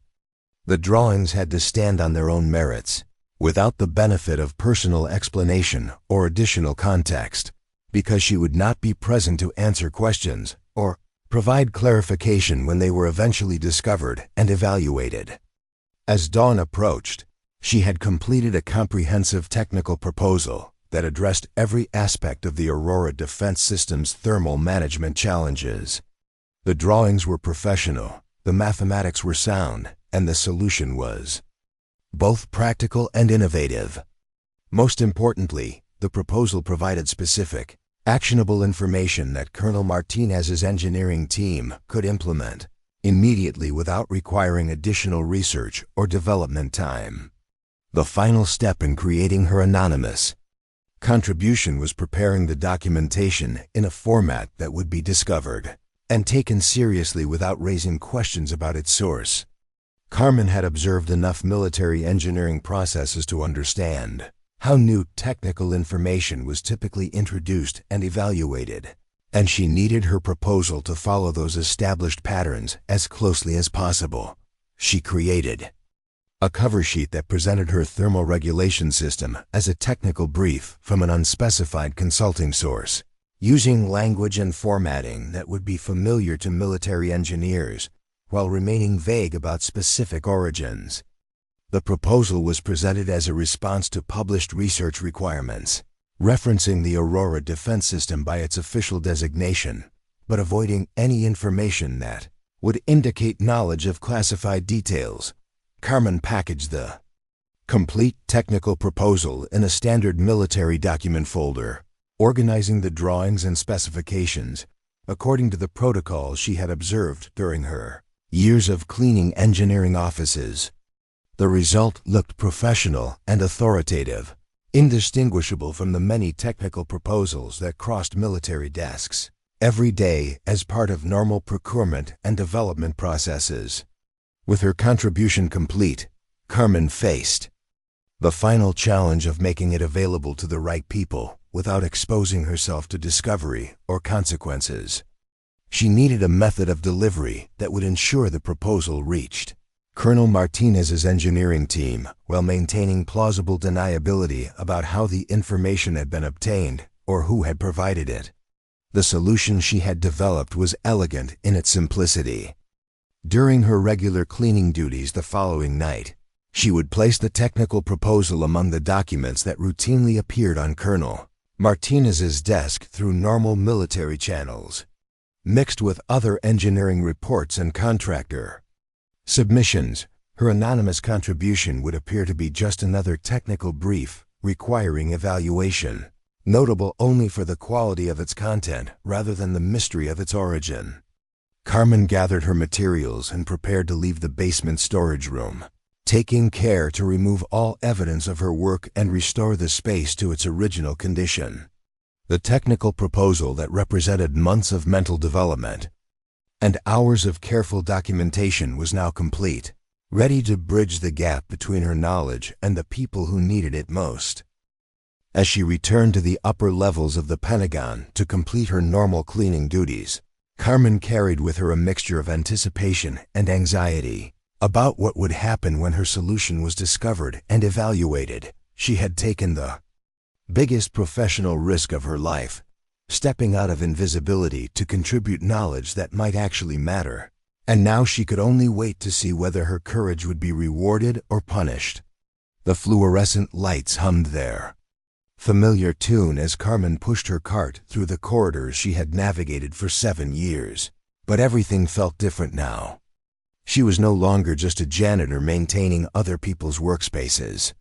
The drawings had to stand on their own merits, without the benefit of personal explanation or additional context, because she would not be present to answer questions or provide clarification when they were eventually discovered and evaluated. As dawn approached, she had completed a comprehensive technical proposal that addressed every aspect of the Aurora Defense System's thermal management challenges. The drawings were professional, the mathematics were sound, and the solution was both practical and innovative. Most importantly, the proposal provided specific, actionable information that Colonel Martinez's engineering team could implement immediately without requiring additional research or development time. The final step in creating her anonymous contribution was preparing the documentation in a format that would be discovered and taken seriously without raising questions about its source. Carmen had observed enough military engineering processes to understand how new technical information was typically introduced and evaluated, and she needed her proposal to follow those established patterns as closely as possible. She created a cover sheet that presented her thermal regulation system as a technical brief from an unspecified consulting source, using language and formatting that would be familiar to military engineers while remaining vague about specific origins. The proposal was presented as a response to published research requirements, referencing the Aurora Defense System by its official designation, but avoiding any information that would indicate knowledge of classified details. Carmen packaged the complete technical proposal in a standard military document folder, organizing the drawings and specifications according to the protocols she had observed during her years of cleaning engineering offices. The result looked professional and authoritative, indistinguishable from the many technical proposals that crossed military desks every day as part of normal procurement and development processes. With her contribution complete, Carmen faced the final challenge of making it available to the right people without exposing herself to discovery or consequences. She needed a method of delivery that would ensure the proposal reached Colonel Martinez's engineering team while maintaining plausible deniability about how the information had been obtained or who had provided it. The solution she had developed was elegant in its simplicity. During her regular cleaning duties the following night, she would place the technical proposal among the documents that routinely appeared on Colonel Martinez's desk through normal military channels, mixed with other engineering reports and contractor submissions. Her anonymous contribution would appear to be just another technical brief requiring evaluation, notable only for the quality of its content rather than the mystery of its origin. Carmen gathered her materials and prepared to leave the basement storage room, taking care to remove all evidence of her work and restore the space to its original condition. The technical proposal that represented months of mental development and hours of careful documentation was now complete, ready to bridge the gap between her knowledge and the people who needed it most. As she returned to the upper levels of the Pentagon to complete her normal cleaning duties, Carmen carried with her a mixture of anticipation and anxiety about what would happen when her solution was discovered and evaluated. She had taken the biggest professional risk of her life, stepping out of invisibility to contribute knowledge that might actually matter, and now she could only wait to see whether her courage would be rewarded or punished. The fluorescent lights hummed their familiar tune as Carmen pushed her cart through the corridors she had navigated for 7 years. But everything felt different now. She was no longer just a janitor maintaining other people's workspaces.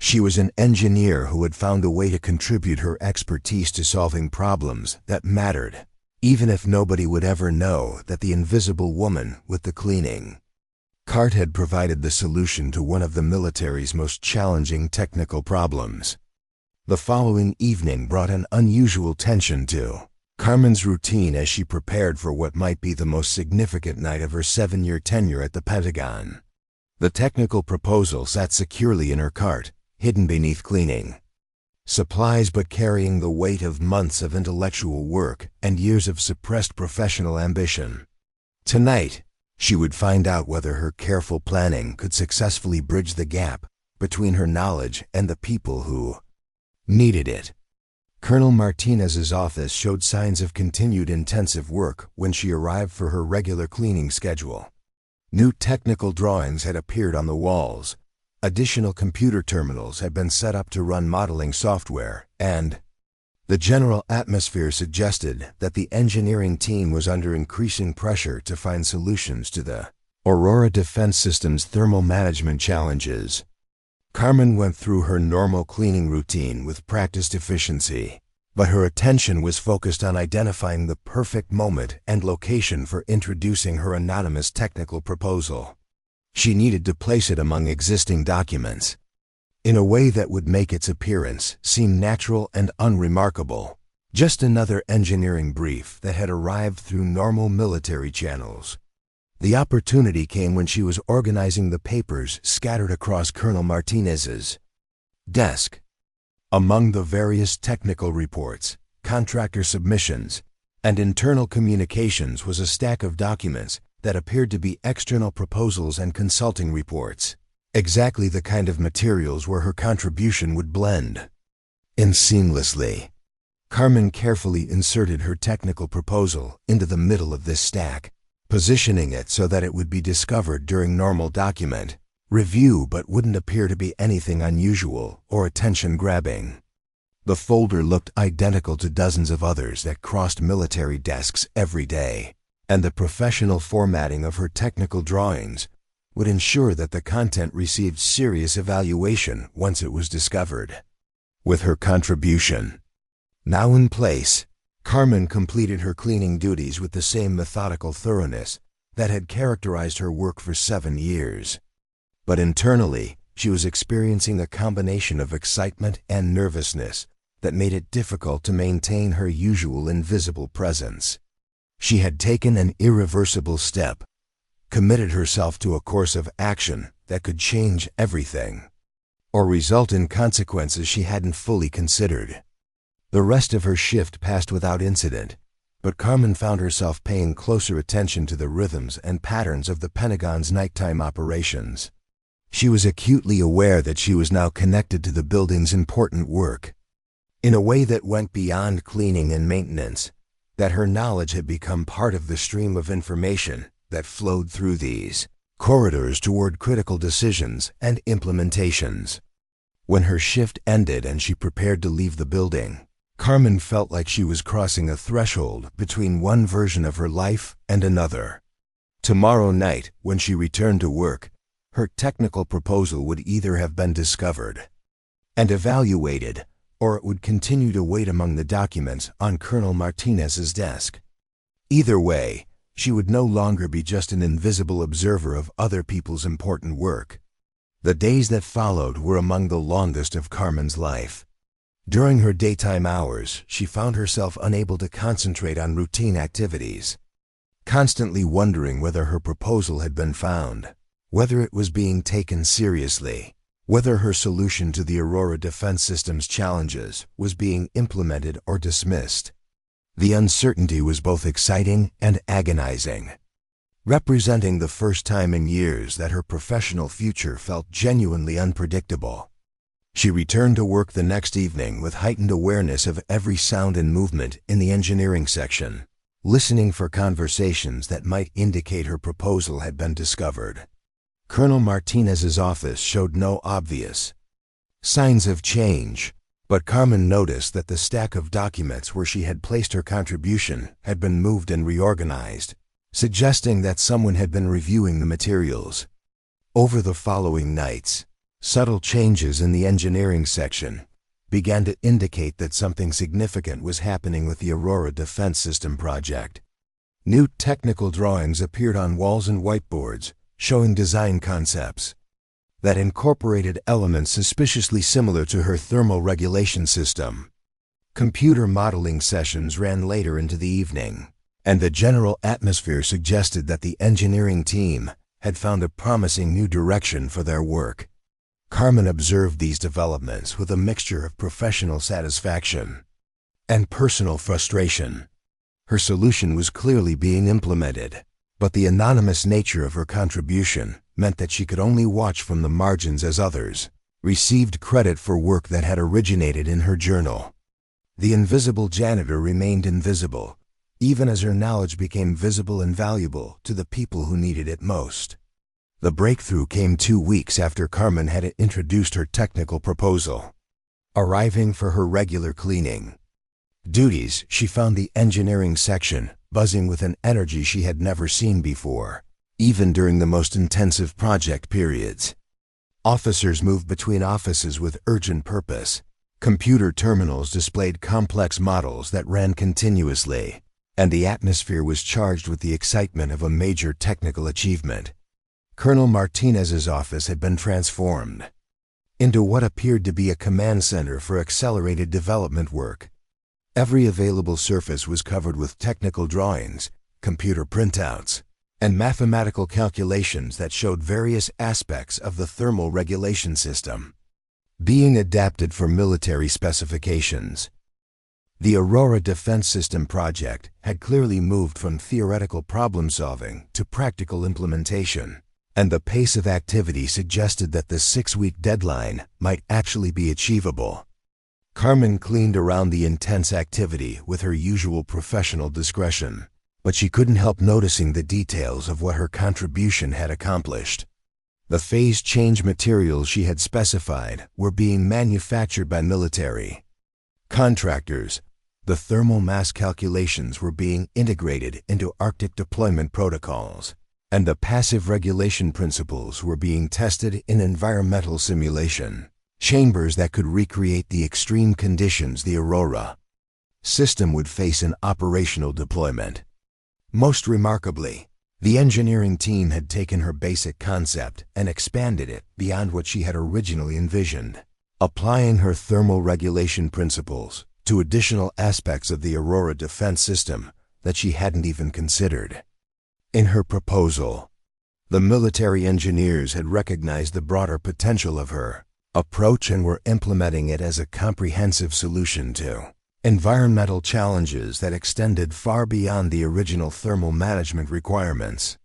She was an engineer who had found a way to contribute her expertise to solving problems that mattered, even if nobody would ever know that the invisible woman with the cleaning cart had provided the solution to one of the military's most challenging technical problems. The following evening brought an unusual tension to Carmen's routine as she prepared for what might be the most significant night of her 7-year tenure at the Pentagon. The technical proposal sat securely in her cart, hidden beneath cleaning supplies but carrying the weight of months of intellectual work and years of suppressed professional ambition. Tonight, she would find out whether her careful planning could successfully bridge the gap between her knowledge and the people who needed it. Colonel Martinez's office showed signs of continued intensive work when she arrived for her regular cleaning schedule. New technical drawings had appeared on the walls, additional computer terminals had been set up to run modeling software, and the general atmosphere suggested that the engineering team was under increasing pressure to find solutions to the Aurora Defense System's thermal management challenges. Carmen went through her normal cleaning routine with practiced efficiency, but her attention was focused on identifying the perfect moment and location for introducing her anonymous technical proposal. She needed to place it among existing documents in a way that would make its appearance seem natural and unremarkable. Just another engineering brief that had arrived through normal military channels. The opportunity came when she was organizing the papers scattered across Colonel Martinez's desk. Among the various technical reports, contractor submissions, and internal communications was a stack of documents that appeared to be external proposals and consulting reports. Exactly the kind of materials where her contribution would blend in seamlessly. Carmen carefully inserted her technical proposal into the middle of this stack, positioning it so that it would be discovered during normal document review but wouldn't appear to be anything unusual or attention-grabbing. The folder looked identical to dozens of others that crossed military desks every day, and the professional formatting of her technical drawings would ensure that the content received serious evaluation once it was discovered. With her contribution now in place, Carmen completed her cleaning duties with the same methodical thoroughness that had characterized her work for 7 years. But internally, she was experiencing a combination of excitement and nervousness that made it difficult to maintain her usual invisible presence. She had taken an irreversible step, committed herself to a course of action that could change everything, or result in consequences she hadn't fully considered. The rest of her shift passed without incident, but Carmen found herself paying closer attention to the rhythms and patterns of the Pentagon's nighttime operations. She was acutely aware that she was now connected to the building's important work, in a way that went beyond cleaning and maintenance, that her knowledge had become part of the stream of information that flowed through these corridors toward critical decisions and implementations. When her shift ended and she prepared to leave the building, Carmen felt like she was crossing a threshold between one version of her life and another. Tomorrow night, when she returned to work, her technical proposal would either have been discovered and evaluated, or it would continue to wait among the documents on Colonel Martinez's desk. Either way, she would no longer be just an invisible observer of other people's important work. The days that followed were among the longest of Carmen's life. During her daytime hours, she found herself unable to concentrate on routine activities, constantly wondering whether her proposal had been found, whether it was being taken seriously, whether her solution to the Aurora Defense System's challenges was being implemented or dismissed. The uncertainty was both exciting and agonizing, representing the first time in years that her professional future felt genuinely unpredictable. She returned to work the next evening with heightened awareness of every sound and movement in the engineering section, listening for conversations that might indicate her proposal had been discovered. Colonel Martinez's office showed no obvious signs of change, but Carmen noticed that the stack of documents where she had placed her contribution had been moved and reorganized, suggesting that someone had been reviewing the materials. Over the following nights, subtle changes in the engineering section began to indicate that something significant was happening with the Aurora Defense System project. New technical drawings appeared on walls and whiteboards, showing design concepts that incorporated elements suspiciously similar to her thermal regulation system. Computer modeling sessions ran later into the evening, and the general atmosphere suggested that the engineering team had found a promising new direction for their work. Carmen observed these developments with a mixture of professional satisfaction and personal frustration. Her solution was clearly being implemented, but the anonymous nature of her contribution meant that she could only watch from the margins as others received credit for work that had originated in her journal. The invisible janitor remained invisible, even as her knowledge became visible and valuable to the people who needed it most. The breakthrough came 2 weeks after Carmen had introduced her technical proposal. Arriving for her regular cleaning duties, she found the engineering section buzzing with an energy she had never seen before, even during the most intensive project periods. Officers moved between offices with urgent purpose. Computer terminals displayed complex models that ran continuously, and the atmosphere was charged with the excitement of a major technical achievement. Colonel Martinez's office had been transformed into what appeared to be a command center for accelerated development work. Every available surface was covered with technical drawings, computer printouts, and mathematical calculations that showed various aspects of the thermal regulation system being adapted for military specifications. The Aurora Defense System project had clearly moved from theoretical problem-solving to practical implementation, and the pace of activity suggested that the 6-week deadline might actually be achievable. Carmen cleaned around the intense activity with her usual professional discretion, but she couldn't help noticing the details of what her contribution had accomplished. The phase change materials she had specified were being manufactured by military contractors. The thermal mass calculations were being integrated into Arctic deployment protocols, and the passive regulation principles were being tested in environmental simulation chambers that could recreate the extreme conditions the Aurora system would face in operational deployment. Most remarkably, the engineering team had taken her basic concept and expanded it beyond what she had originally envisioned, applying her thermal regulation principles to additional aspects of the Aurora defense system that she hadn't even considered. In her proposal, the military engineers had recognized the broader potential of her approach and were implementing it as a comprehensive solution to environmental challenges that extended far beyond the original thermal management requirements.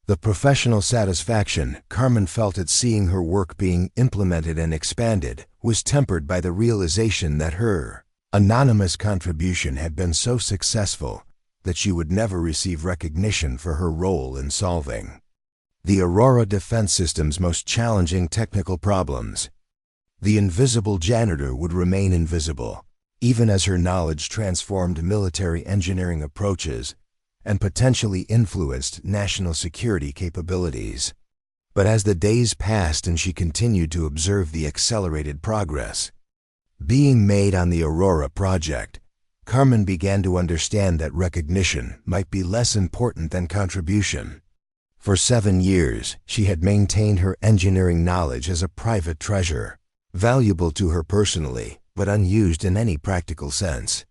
The professional satisfaction Carmen felt at seeing her work being implemented and expanded was tempered by the realization that her anonymous contribution had been so successful that she would never receive recognition for her role in solving the Aurora defense system's most challenging technical problems. The invisible janitor would remain invisible, even as her knowledge transformed military engineering approaches and potentially influenced national security capabilities. But as the days passed and she continued to observe the accelerated progress being made on the Aurora project, Carmen began to understand that recognition might be less important than contribution. For 7 years, she had maintained her engineering knowledge as a private treasure, valuable to her personally, but unused in any practical sense.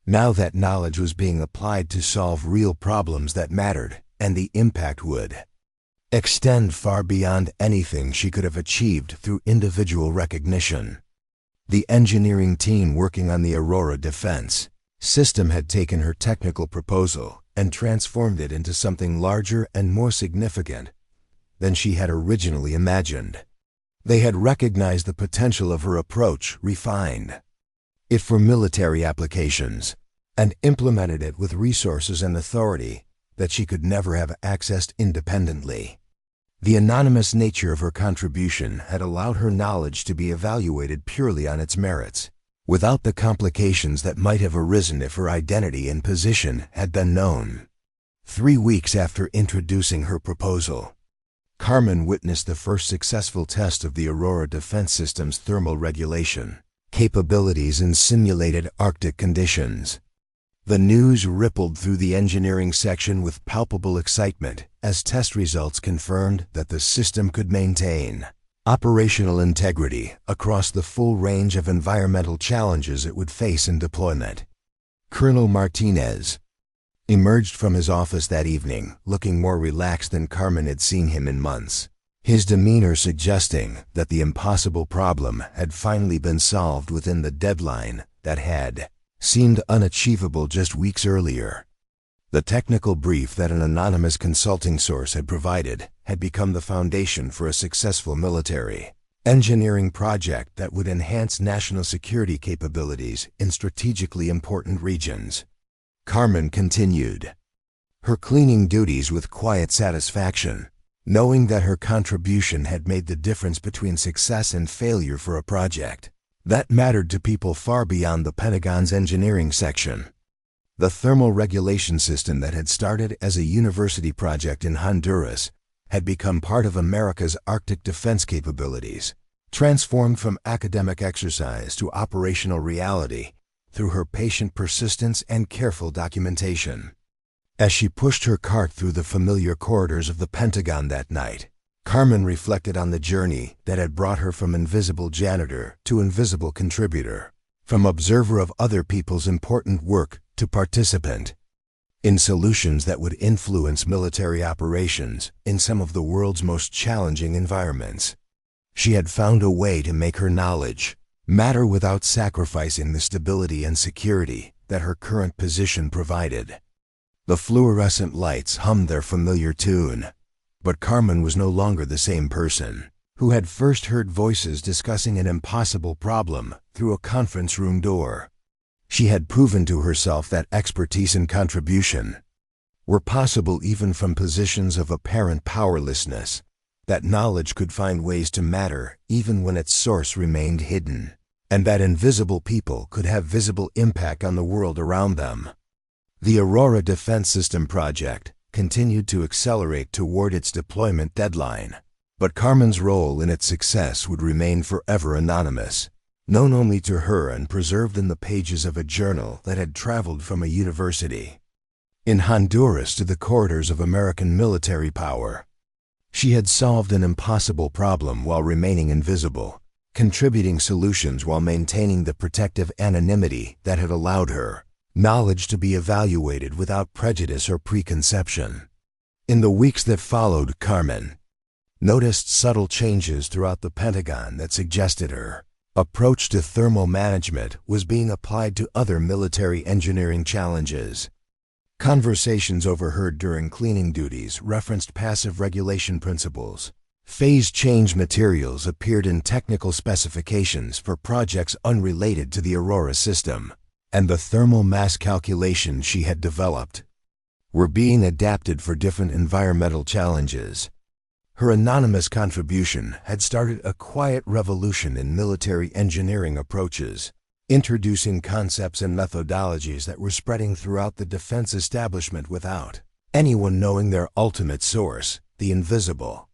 Now that knowledge was being applied to solve real problems that mattered, and the impact would extend far beyond anything she could have achieved through individual recognition. The engineering team working on the Aurora defense system had taken her technical proposal and transformed it into something larger and more significant than she had originally imagined. They had recognized the potential of her approach, refined it for military applications, and implemented it with resources and authority that she could never have accessed independently. The anonymous nature of her contribution had allowed her knowledge to be evaluated purely on its merits, without the complications that might have arisen if her identity and position had been known. 3 weeks after introducing her proposal, Carmen witnessed the first successful test of the Aurora Defense System's thermal regulation capabilities in simulated Arctic conditions. The news rippled through the engineering section with palpable excitement as test results confirmed that the system could maintain operational integrity across the full range of environmental challenges it would face in deployment. Colonel Martinez emerged from his office that evening looking more relaxed than Carmen had seen him in months, his demeanor suggesting that the impossible problem had finally been solved within the deadline that had seemed unachievable just weeks earlier. The technical brief that an anonymous consulting source had provided had become the foundation for a successful military engineering project that would enhance national security capabilities in strategically important regions. Carmen continued her cleaning duties with quiet satisfaction, knowing that her contribution had made the difference between success and failure for a project that mattered to people far beyond the Pentagon's engineering section. The thermal regulation system that had started as a university project in Honduras had become part of America's Arctic defense capabilities, transformed from academic exercise to operational reality through her patient persistence and careful documentation. As she pushed her cart through the familiar corridors of the Pentagon that night, Carmen reflected on the journey that had brought her from invisible janitor to invisible contributor, from observer of other people's important work to participant in solutions that would influence military operations in some of the world's most challenging environments. She had found a way to make her knowledge matter without sacrificing the stability and security that her current position provided. The fluorescent lights hummed their familiar tune, but Carmen was no longer the same person who had first heard voices discussing an impossible problem through a conference room door. She had proven to herself that expertise and contribution were possible even from positions of apparent powerlessness, that knowledge could find ways to matter even when its source remained hidden, and that invisible people could have visible impact on the world around them. The Aurora Defense System project continued to accelerate toward its deployment deadline, but Carmen's role in its success would remain forever anonymous, known only to her and preserved in the pages of a journal that had traveled from a university in Honduras to the corridors of American military power. She had solved an impossible problem while remaining invisible, contributing solutions while maintaining the protective anonymity that had allowed her knowledge to be evaluated without prejudice or preconception. In the weeks that followed, Carmen noticed subtle changes throughout the Pentagon that suggested her approach to thermal management was being applied to other military engineering challenges. Conversations overheard during cleaning duties referenced passive regulation principles. Phase change materials appeared in technical specifications for projects unrelated to the Aurora system, and the thermal mass calculations she had developed were being adapted for different environmental challenges. Her anonymous contribution had started a quiet revolution in military engineering approaches, introducing concepts and methodologies that were spreading throughout the defense establishment without anyone knowing their ultimate source, the invisible.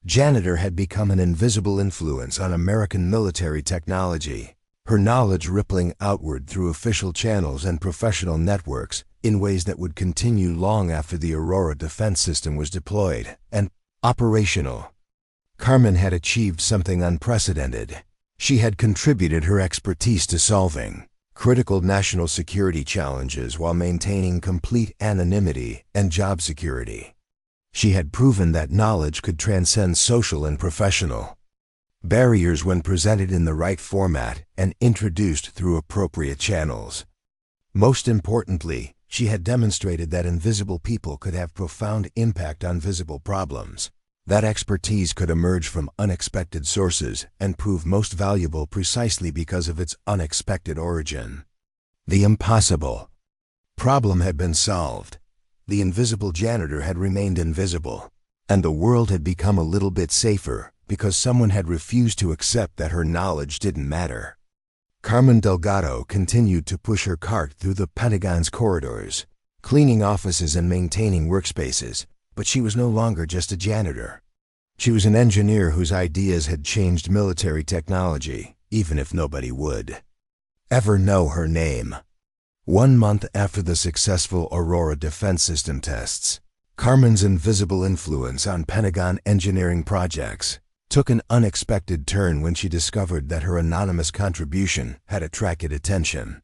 Janitor had become an invisible influence on American military technology, her knowledge rippling outward through official channels and professional networks in ways that would continue long after the Aurora defense system was deployed and operational. Carmen had achieved something unprecedented. She had contributed her expertise to solving critical national security challenges while maintaining complete anonymity and job security. She had proven that knowledge could transcend social and professional barriers when presented in the right format and introduced through appropriate channels. Most importantly, she had demonstrated that invisible people could have profound impact on visible problems. That expertise could emerge from unexpected sources and prove most valuable precisely because of its unexpected origin. The impossible problem had been solved. The invisible janitor had remained invisible, and the world had become a little bit safer because someone had refused to accept that her knowledge didn't matter. Carmen Delgado continued to push her cart through the Pentagon's corridors, cleaning offices and maintaining workspaces, but she was no longer just a janitor. She was an engineer whose ideas had changed military technology, even if nobody would ever know her name. 1 month after the successful Aurora defense system tests, Carmen's invisible influence on Pentagon engineering projects took an unexpected turn when she discovered that her anonymous contribution had attracted attention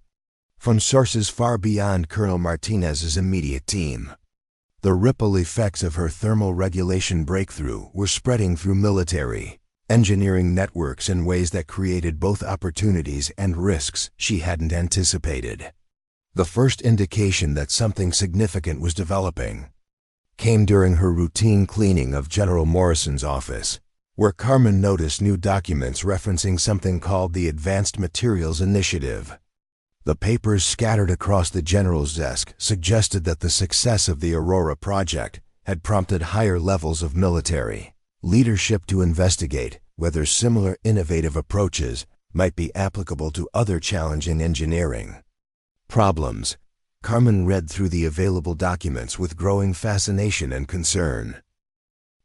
from sources far beyond Colonel Martinez's immediate team. The ripple effects of her thermal regulation breakthrough were spreading through military engineering networks in ways that created both opportunities and risks she hadn't anticipated. The first indication that something significant was developing came during her routine cleaning of General Morrison's office, where Carmen noticed new documents referencing something called the Advanced Materials Initiative. The papers scattered across the general's desk suggested that the success of the Aurora project had prompted higher levels of military leadership to investigate whether similar innovative approaches might be applicable to other challenging engineering problems. Carmen read through the available documents with growing fascination and concern.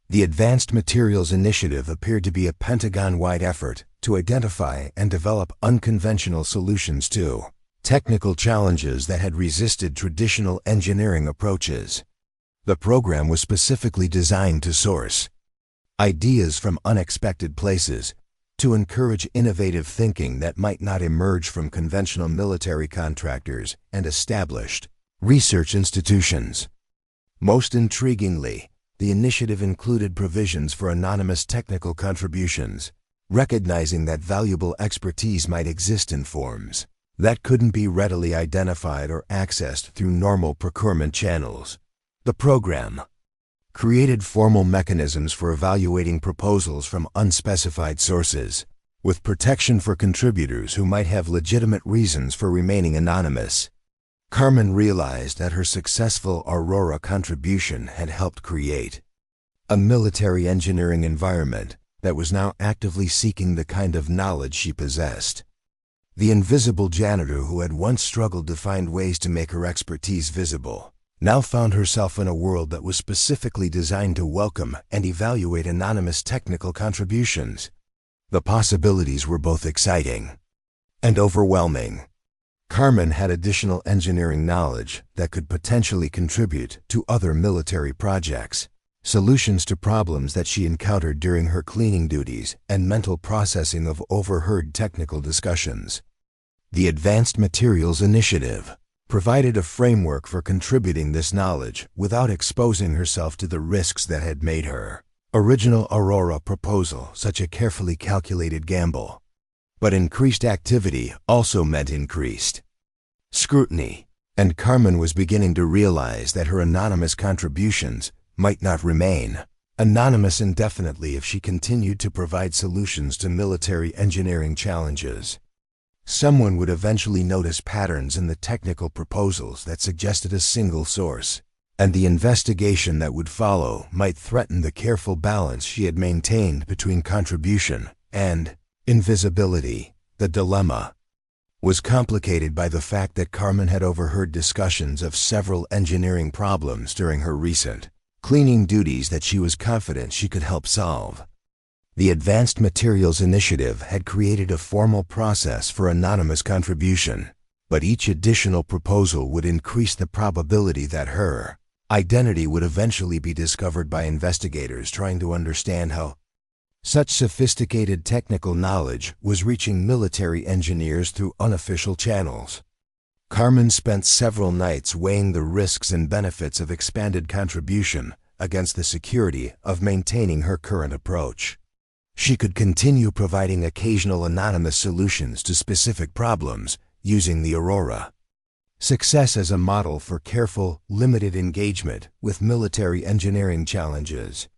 The Advanced Materials Initiative appeared to be a Pentagon-wide effort to identify and develop unconventional solutions to technical challenges that had resisted traditional engineering approaches. The program was specifically designed to source ideas from unexpected places, to encourage innovative thinking that might not emerge from conventional military contractors and established research institutions. Most intriguingly, the initiative included provisions for anonymous technical contributions, recognizing that valuable expertise might exist in forms that couldn't be readily identified or accessed through normal procurement channels. The program created formal mechanisms for evaluating proposals from unspecified sources, with protection for contributors who might have legitimate reasons for remaining anonymous. Carmen realized that her successful Aurora contribution had helped create a military engineering environment that was now actively seeking the kind of knowledge she possessed. The invisible janitor who had once struggled to find ways to make her expertise visible now found herself in a world that was specifically designed to welcome and evaluate anonymous technical contributions. The possibilities were both exciting and overwhelming. Carmen had additional engineering knowledge that could potentially contribute to other military projects, solutions to problems that she encountered during her cleaning duties, and mental processing of overheard technical discussions. The Advanced Materials Initiative provided a framework for contributing this knowledge without exposing herself to the risks that had made her original Aurora proposal such a carefully calculated gamble. But increased activity also meant increased scrutiny, and Carmen was beginning to realize that her anonymous contributions might not remain anonymous indefinitely if she continued to provide solutions to military engineering challenges. Someone would eventually notice patterns in the technical proposals that suggested a single source, and the investigation that would follow might threaten the careful balance she had maintained between contribution and invisibility. The dilemma was complicated by the fact that Carmen had overheard discussions of several engineering problems during her recent cleaning duties that she was confident she could help solve. The Advanced Materials Initiative had created a formal process for anonymous contribution, but each additional proposal would increase the probability that her identity would eventually be discovered by investigators trying to understand how such sophisticated technical knowledge was reaching military engineers through unofficial channels. Carmen spent several nights weighing the risks and benefits of expanded contribution against the security of maintaining her current approach. She could continue providing occasional anonymous solutions to specific problems using the Aurora success as a model for careful, limited engagement with military engineering challenges.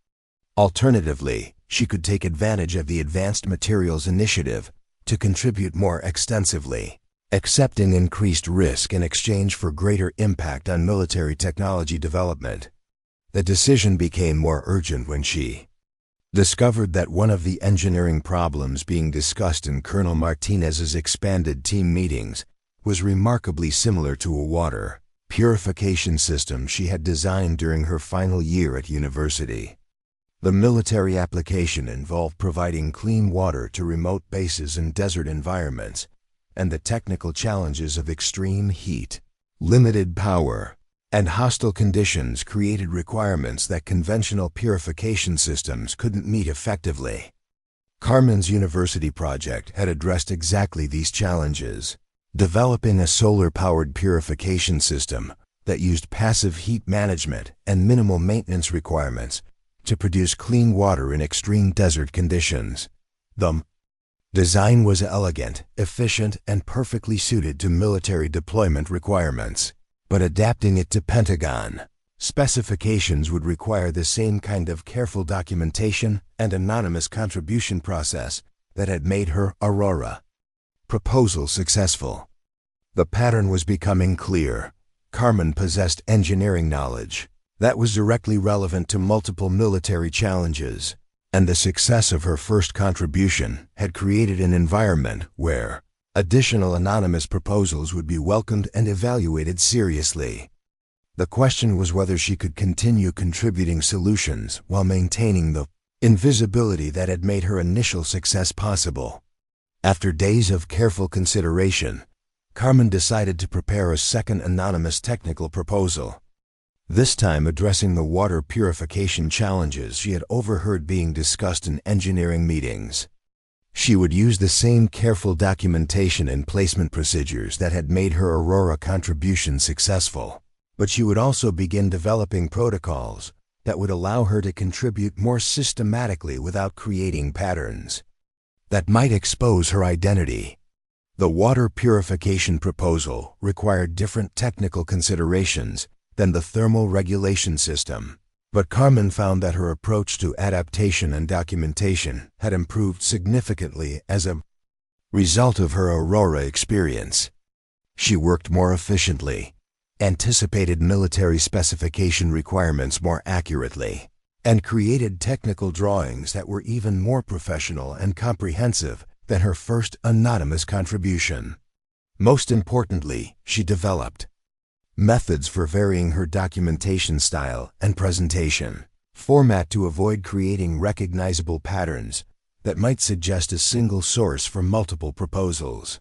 Alternatively, she could take advantage of the Advanced Materials Initiative to contribute more extensively, accepting increased risk in exchange for greater impact on military technology development. The decision became more urgent when she discovered that one of the engineering problems being discussed in Colonel Martinez's expanded team meetings was remarkably similar to a water purification system she had designed during her final year at university. The military application involved providing clean water to remote bases and desert environments, and the technical challenges of extreme heat, limited power, and hostile conditions created requirements that conventional purification systems couldn't meet effectively. Carmen's university project had addressed exactly these challenges, developing a solar-powered purification system that used passive heat management and minimal maintenance requirements to produce clean water in extreme desert conditions. The design was elegant, efficient, and perfectly suited to military deployment requirements. But adapting it to Pentagon specifications would require the same kind of careful documentation and anonymous contribution process that had made her Aurora proposal successful. The pattern was becoming clear. Carmen possessed engineering knowledge that was directly relevant to multiple military challenges, and the success of her first contribution had created an environment where additional anonymous proposals would be welcomed and evaluated seriously. The question was whether she could continue contributing solutions while maintaining the invisibility that had made her initial success possible. After days of careful consideration, Carmen decided to prepare a second anonymous technical proposal, this time addressing the water purification challenges she had overheard being discussed in engineering meetings. She would use the same careful documentation and placement procedures that had made her Aurora contribution successful, but she would also begin developing protocols that would allow her to contribute more systematically without creating patterns that might expose her identity. The water purification proposal required different technical considerations than the thermal regulation system, but Carmen found that her approach to adaptation and documentation had improved significantly as a result of her Aurora experience. She worked more efficiently, anticipated military specification requirements more accurately, and created technical drawings that were even more professional and comprehensive than her first anonymous contribution. Most importantly, she developed methods for varying her documentation style and presentation format to avoid creating recognizable patterns that might suggest a single source for multiple proposals.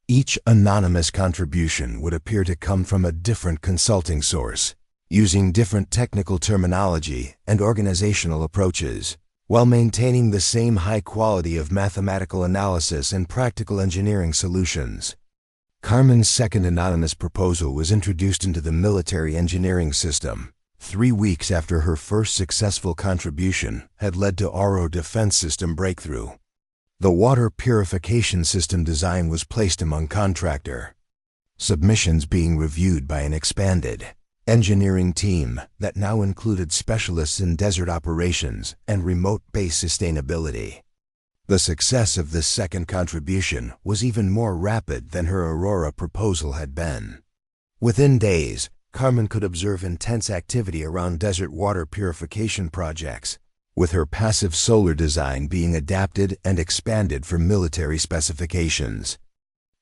Each anonymous contribution would appear to come from a different consulting source, using different technical terminology and organizational approaches, while maintaining the same high quality of mathematical analysis and practical engineering solutions. Carmen's second anonymous proposal was introduced into the military engineering system 3 weeks after her first successful contribution had led to Auro defense system breakthrough. The water purification system design was placed among contractor submissions, being reviewed by an expanded engineering team that now included specialists in desert operations and remote base sustainability. The success of this second contribution was even more rapid than her Aurora proposal had been. Within days, Carmen could observe intense activity around desert water purification projects, with her passive solar design being adapted and expanded for military specifications.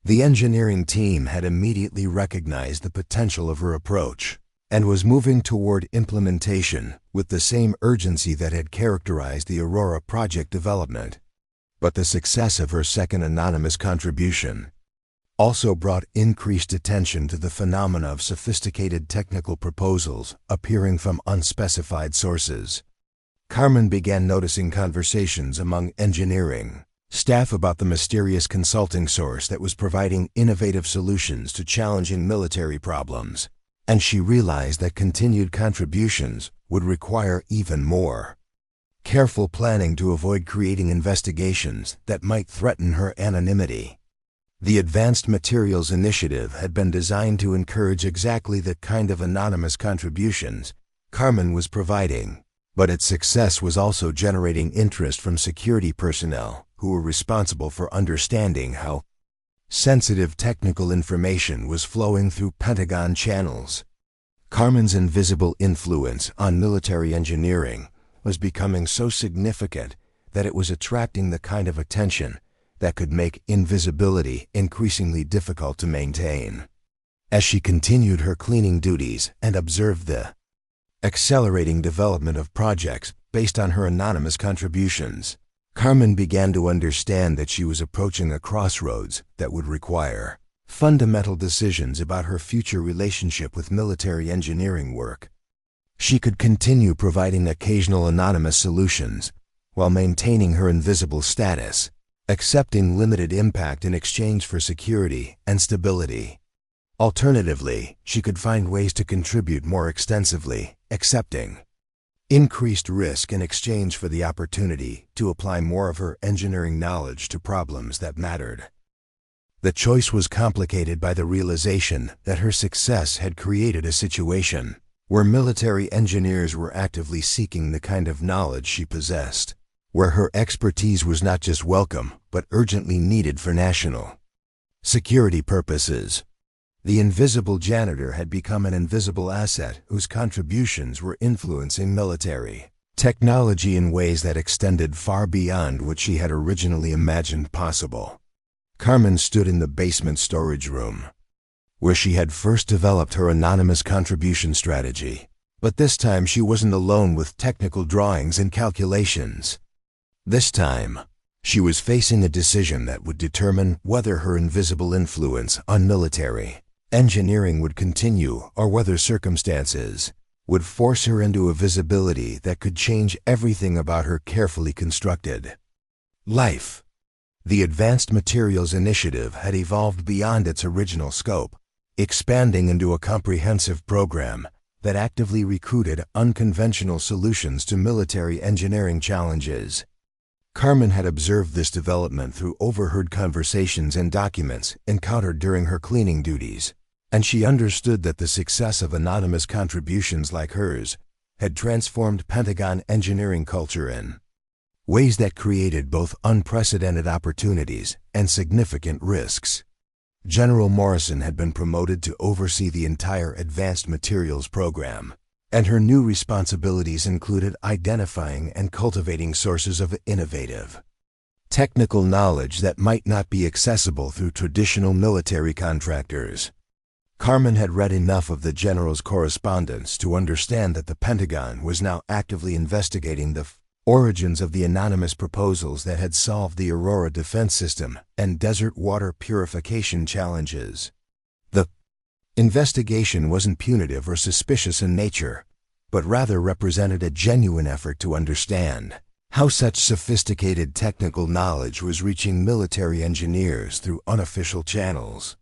The engineering team had immediately recognized the potential of her approach and was moving toward implementation with the same urgency that had characterized the Aurora project development. But the success of her second anonymous contribution also brought increased attention to the phenomena of sophisticated technical proposals appearing from unspecified sources. Carmen began noticing conversations among engineering staff about the mysterious consulting source that was providing innovative solutions to challenging military problems, and she realized that continued contributions would require even more careful planning to avoid creating investigations that might threaten her anonymity. The Advanced Materials Initiative had been designed to encourage exactly the kind of anonymous contributions Carmen was providing, but its success was also generating interest from security personnel who were responsible for understanding how sensitive technical information was flowing through Pentagon channels. Carmen's invisible influence on military engineering was becoming so significant that it was attracting the kind of attention that could make invisibility increasingly difficult to maintain. As she continued her cleaning duties and observed the accelerating development of projects based on her anonymous contributions, Carmen began to understand that she was approaching a crossroads that would require fundamental decisions about her future relationship with military engineering work. She could continue providing occasional anonymous solutions while maintaining her invisible status, accepting limited impact in exchange for security and stability. Alternatively, she could find ways to contribute more extensively, accepting increased risk in exchange for the opportunity to apply more of her engineering knowledge to problems that mattered. The choice was complicated by the realization that her success had created a situation where military engineers were actively seeking the kind of knowledge she possessed, where her expertise was not just welcome but urgently needed for national security purposes. The invisible janitor had become an invisible asset whose contributions were influencing military technology in ways that extended far beyond what she had originally imagined possible. Carmen stood in the basement storage room, where she had first developed her anonymous contribution strategy. But this time she wasn't alone with technical drawings and calculations. This time, she was facing a decision that would determine whether her invisible influence on military engineering would continue or whether circumstances would force her into a visibility that could change everything about her carefully constructed life. The Advanced Materials Initiative had evolved beyond its original scope, expanding into a comprehensive program that actively recruited unconventional solutions to military engineering challenges. Carmen had observed this development through overheard conversations and documents encountered during her cleaning duties, and she understood that the success of anonymous contributions like hers had transformed Pentagon engineering culture in ways that created both unprecedented opportunities and significant risks. General Morrison had been promoted to oversee the entire Advanced Materials program, and her new responsibilities included identifying and cultivating sources of innovative technical knowledge that might not be accessible through traditional military contractors. Carmen had read enough of the general's correspondence to understand that the Pentagon was now actively investigating the origins of the anonymous proposals that had solved the Aurora defense system and desert water purification challenges. The investigation wasn't punitive or suspicious in nature, but rather represented a genuine effort to understand how such sophisticated technical knowledge was reaching military engineers through unofficial channels.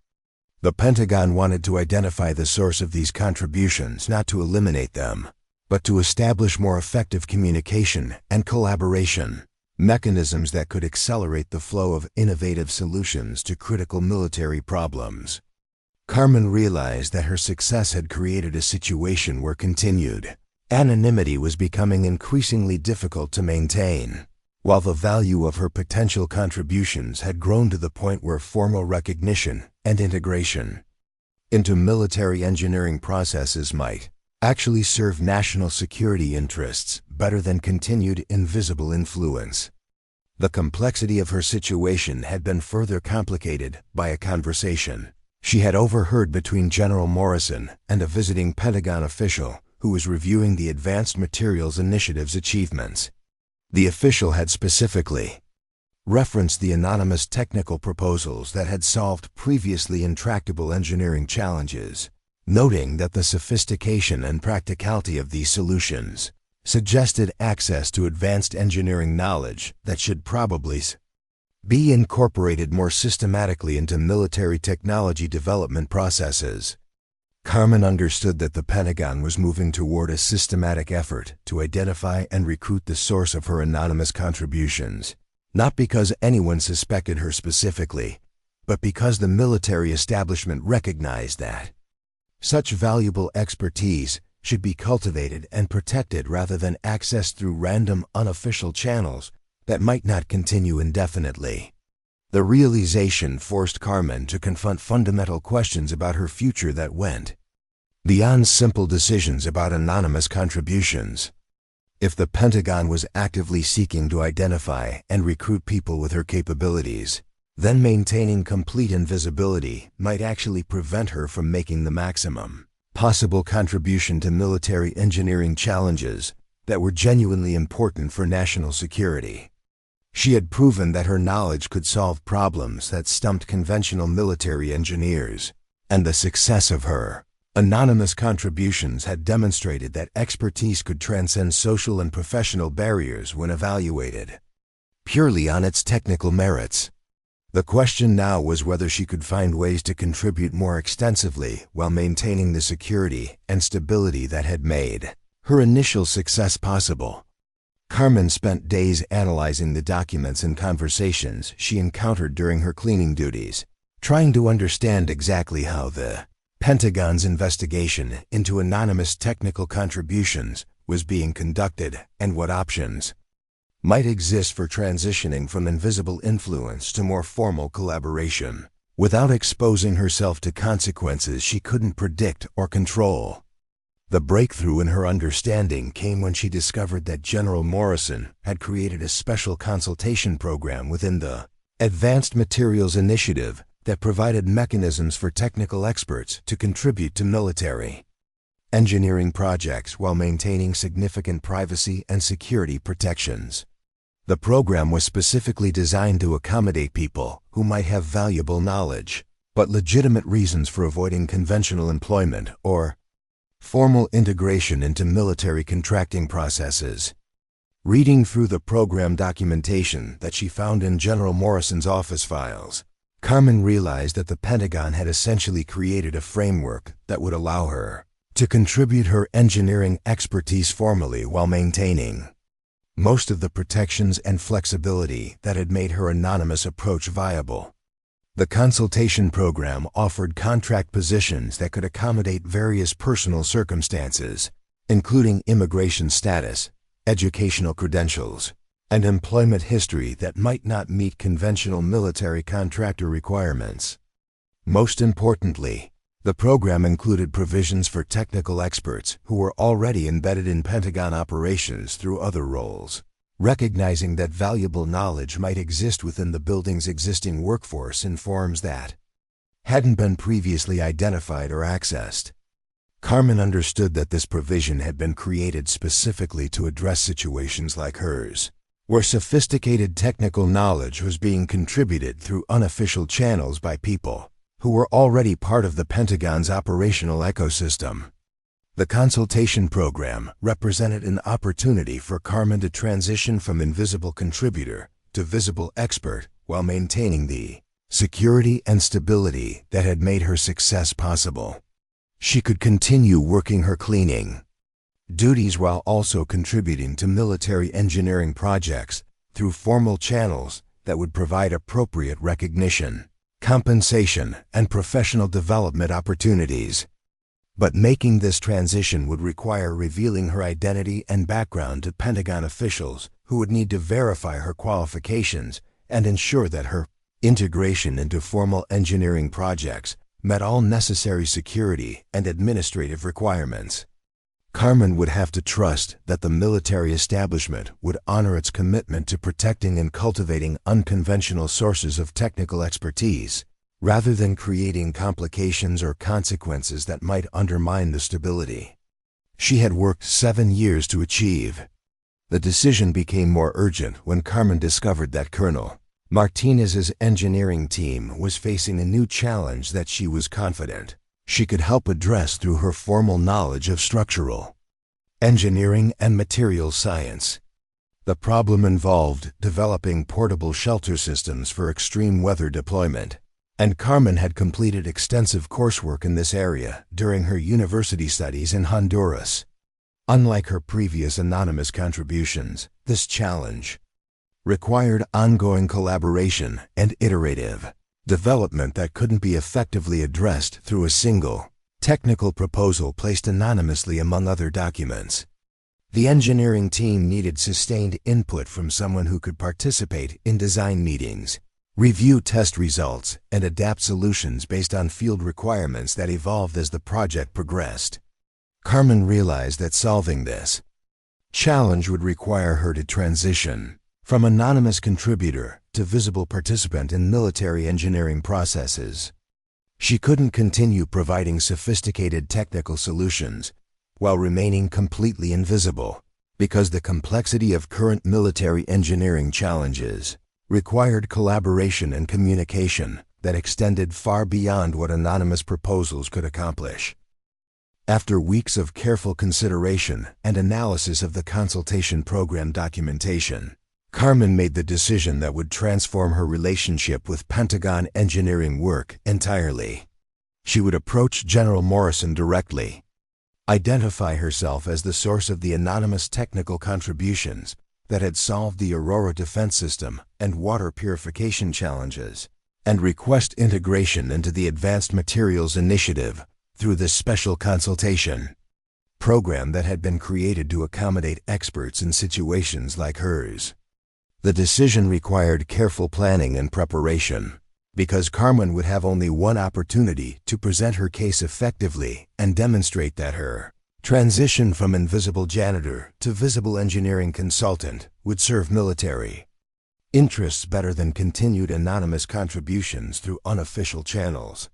The Pentagon wanted to identify the source of these contributions, not to eliminate them, but to establish more effective communication and collaboration mechanisms that could accelerate the flow of innovative solutions to critical military problems. Carmen realized that her success had created a situation where continued anonymity was becoming increasingly difficult to maintain, while the value of her potential contributions had grown to the point where formal recognition and integration into military engineering processes might actually serve national security interests better than continued invisible influence. The complexity of her situation had been further complicated by a conversation she had overheard between General Morrison and a visiting Pentagon official who was reviewing the Advanced Materials Initiative's achievements. The official had specifically referenced the anonymous technical proposals that had solved previously intractable engineering challenges, noting that the sophistication and practicality of these solutions suggested access to advanced engineering knowledge that should probably be incorporated more systematically into military technology development processes. Carmen understood that the Pentagon was moving toward a systematic effort to identify and recruit the source of her anonymous contributions, not because anyone suspected her specifically, but because the military establishment recognized that such valuable expertise should be cultivated and protected rather than accessed through random unofficial channels that might not continue indefinitely. The realization forced Carmen to confront fundamental questions about her future that went beyond simple decisions about anonymous contributions. If the Pentagon was actively seeking to identify and recruit people with her capabilities, Then maintaining complete invisibility might actually prevent her from making the maximum possible contribution to military engineering challenges that were genuinely important for national security. She had proven that her knowledge could solve problems that stumped conventional military engineers, and the success of her anonymous contributions had demonstrated that expertise could transcend social and professional barriers when evaluated purely on its technical merits. The question now was whether she could find ways to contribute more extensively while maintaining the security and stability that had made her initial success possible. Carmen spent days analyzing the documents and conversations she encountered during her cleaning duties, trying to understand exactly how the Pentagon's investigation into anonymous technical contributions was being conducted and what options might exist for transitioning from invisible influence to more formal collaboration, without exposing herself to consequences she couldn't predict or control. The breakthrough in her understanding came when she discovered that General Morrison had created a special consultation program within the Advanced Materials Initiative that provided mechanisms for technical experts to contribute to military engineering projects while maintaining significant privacy and security protections. The program was specifically designed to accommodate people who might have valuable knowledge, but legitimate reasons for avoiding conventional employment or formal integration into military contracting processes. Reading through the program documentation that she found in General Morrison's office files, Carmen realized that the Pentagon had essentially created a framework that would allow her to contribute her engineering expertise formally while maintaining most of the protections and flexibility that had made her anonymous approach viable. The consultation program offered contract positions that could accommodate various personal circumstances, including immigration status, educational credentials, and employment history that might not meet conventional military contractor requirements. Most importantly, the program included provisions for technical experts who were already embedded in Pentagon operations through other roles, recognizing that valuable knowledge might exist within the building's existing workforce in forms that hadn't been previously identified or accessed. Carmen understood that this provision had been created specifically to address situations like hers, where sophisticated technical knowledge was being contributed through unofficial channels by people who were already part of the Pentagon's operational ecosystem. The consultation program represented an opportunity for Carmen to transition from invisible contributor to visible expert while maintaining the security and stability that had made her success possible. She could continue working her cleaning duties while also contributing to military engineering projects through formal channels that would provide appropriate recognition, compensation, and professional development opportunities. But making this transition would require revealing her identity and background to Pentagon officials who would need to verify her qualifications and ensure that her integration into formal engineering projects met all necessary security and administrative requirements. Carmen would have to trust that the military establishment would honor its commitment to protecting and cultivating unconventional sources of technical expertise, rather than creating complications or consequences that might undermine the stability she had worked 7 years to achieve. The decision became more urgent when Carmen discovered that Colonel Martinez's engineering team was facing a new challenge that she was confident she could help address through her formal knowledge of structural engineering and materials science. The problem involved developing portable shelter systems for extreme weather deployment, and Carmen had completed extensive coursework in this area during her university studies in Honduras. Unlike her previous anonymous contributions, this challenge required ongoing collaboration and iterative development that couldn't be effectively addressed through a single technical proposal placed anonymously among other documents. The engineering team needed sustained input from someone who could participate in design meetings, review test results, and adapt solutions based on field requirements that evolved as the project progressed. Carmen realized that solving this challenge would require her to transition From anonymous contributor to visible participant in military engineering processes. She couldn't continue providing sophisticated technical solutions while remaining completely invisible, because the complexity of current military engineering challenges required collaboration and communication that extended far beyond what anonymous proposals could accomplish. After weeks of careful consideration and analysis of the consultation program documentation, Carmen made the decision that would transform her relationship with Pentagon engineering work entirely. She would approach General Morrison directly, identify herself as the source of the anonymous technical contributions that had solved the Aurora defense system and water purification challenges, and request integration into the Advanced Materials Initiative through this special consultation program that had been created to accommodate experts in situations like hers. The decision required careful planning and preparation, because Carmen would have only one opportunity to present her case effectively and demonstrate that her transition from invisible janitor to visible engineering consultant would serve military interests better than continued anonymous contributions through unofficial channels.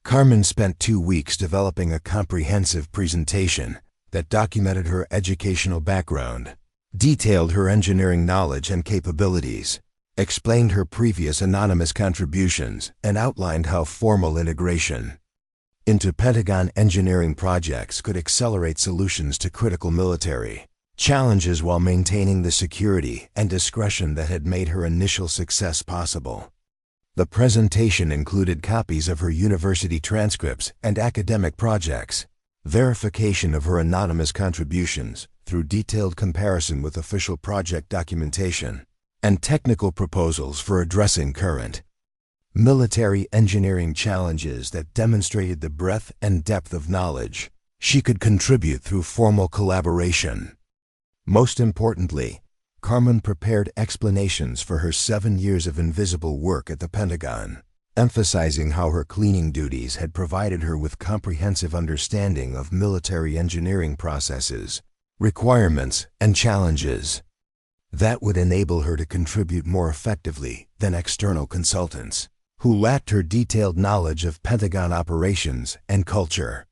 Carmen spent 2 weeks developing a comprehensive presentation that documented her educational background, detailed her engineering knowledge and capabilities, explained her previous anonymous contributions, and outlined how formal integration into Pentagon engineering projects could accelerate solutions to critical military challenges while maintaining the security and discretion that had made her initial success possible. The presentation included copies of her university transcripts and academic projects, verification of her anonymous contributions through detailed comparison with official project documentation, and technical proposals for addressing current military engineering challenges that demonstrated the breadth and depth of knowledge she could contribute through formal collaboration. Most importantly, Carmen prepared explanations for her 7 years of invisible work at the Pentagon, emphasizing how her cleaning duties had provided her with comprehensive understanding of military engineering processes, requirements, and challenges that would enable her to contribute more effectively than external consultants who lacked her detailed knowledge of Pentagon operations and culture.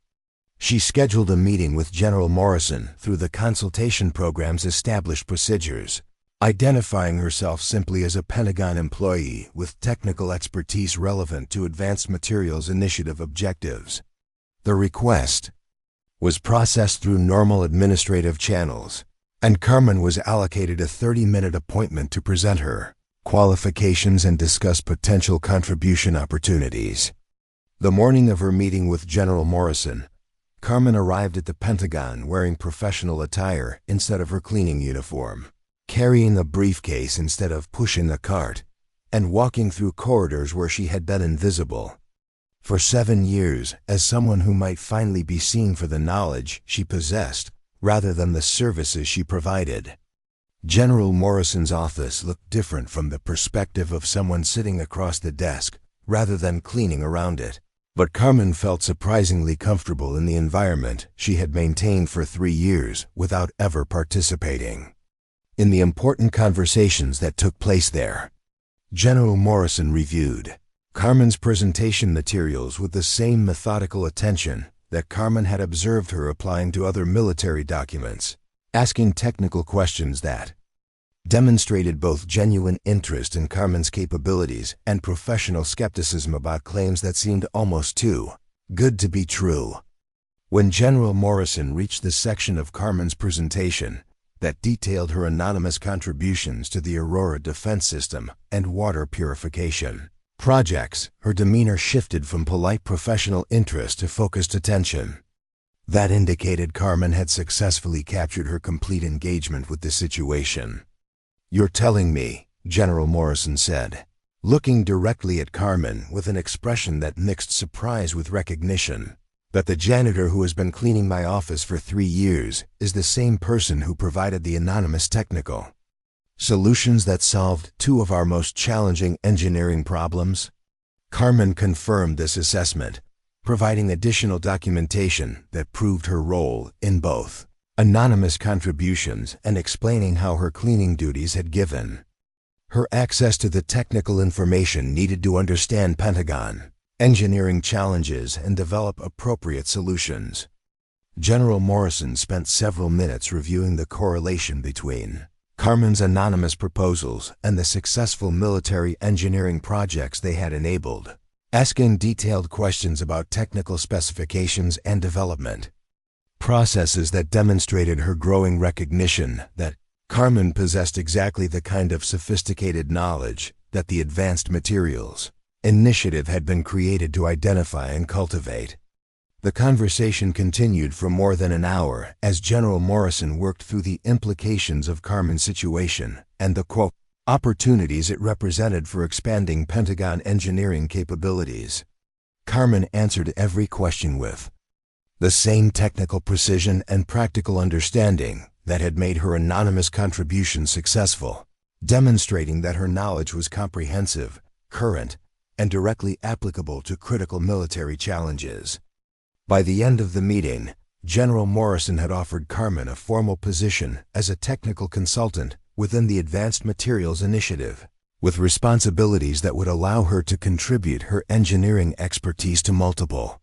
She scheduled a meeting with General Morrison through the consultation program's established procedures, identifying herself simply as a Pentagon employee with technical expertise relevant to Advanced Materials Initiative objectives. The request was processed through normal administrative channels, and Carmen was allocated a 30-minute appointment to present her qualifications and discuss potential contribution opportunities. The morning of her meeting with General Morrison, Carmen arrived at the Pentagon wearing professional attire instead of her cleaning uniform, carrying a briefcase instead of pushing a cart, and walking through corridors where she had been invisible for 7 years as someone who might finally be seen for the knowledge she possessed rather than the services she provided. General Morrison's office looked different from the perspective of someone sitting across the desk rather than cleaning around it. But Carmen felt surprisingly comfortable in the environment she had maintained for 3 years without ever participating in the important conversations that took place there. General Morrison reviewed Carmen's presentation materials with the same methodical attention that Carmen had observed her applying to other military documents, asking technical questions that demonstrated both genuine interest in Carmen's capabilities and professional skepticism about claims that seemed almost too good to be true. When General Morrison reached the section of Carmen's presentation that detailed her anonymous contributions to the Aurora defense system and water purification projects, her demeanor shifted from polite professional interest to focused attention. That indicated Carmen had successfully captured her complete engagement with the situation. "You're telling me," General Morrison said, looking directly at Carmen with an expression that mixed surprise with recognition, "that the janitor who has been cleaning my office for 3 years is the same person who provided the anonymous technical solutions that solved 2 of our most challenging engineering problems?" Carmen confirmed this assessment, providing additional documentation that proved her role in both anonymous contributions, and explaining how her cleaning duties had given her access to the technical information needed to understand Pentagon engineering challenges and develop appropriate solutions. General Morrison spent several minutes reviewing the correlation between Carmen's anonymous proposals and the successful military engineering projects they had enabled, asking detailed questions about technical specifications and development processes that demonstrated her growing recognition that Carmen possessed exactly the kind of sophisticated knowledge that the Advanced Materials Initiative had been created to identify and cultivate. The conversation continued for more than an hour as General Morrison worked through the implications of Carmen's situation and the, quote, opportunities it represented for expanding Pentagon engineering capabilities. Carmen answered every question with the same technical precision and practical understanding that had made her anonymous contribution successful, demonstrating that her knowledge was comprehensive, current, and directly applicable to critical military challenges. By the end of the meeting, General Morrison had offered Carmen a formal position as a technical consultant within the Advanced Materials Initiative, with responsibilities that would allow her to contribute her engineering expertise to multiple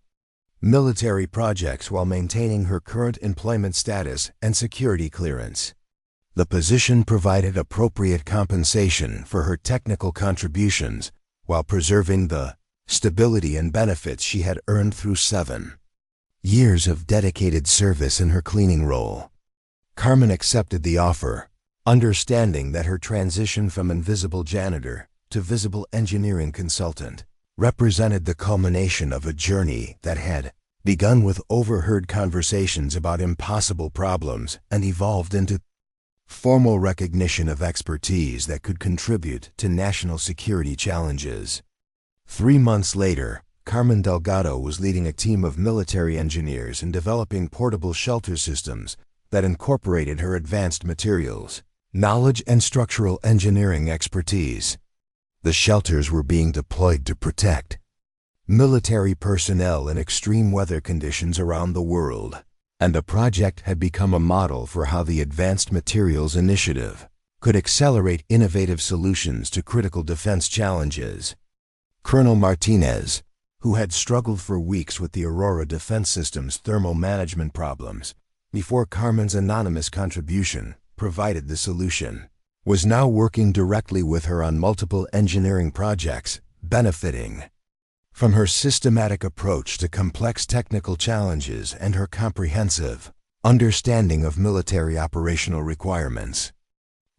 military projects while maintaining her current employment status and security clearance. The position provided appropriate compensation for her technical contributions while preserving the stability and benefits she had earned through 7 years of dedicated service in her cleaning role. Carmen accepted the offer, understanding that her transition from invisible janitor to visible engineering consultant represented the culmination of a journey that had begun with overheard conversations about impossible problems and evolved into formal recognition of expertise that could contribute to national security challenges. 3 months later, Carmen Delgado was leading a team of military engineers in developing portable shelter systems that incorporated her advanced materials knowledge and structural engineering expertise. The shelters were being deployed to protect military personnel in extreme weather conditions around the world, and the project had become a model for how the Advanced Materials Initiative could accelerate innovative solutions to critical defense challenges. Colonel Martinez, who had struggled for weeks with the Aurora Defense System's thermal management problems before Carmen's anonymous contribution provided the solution, was now working directly with her on multiple engineering projects, benefiting from her systematic approach to complex technical challenges and her comprehensive understanding of military operational requirements.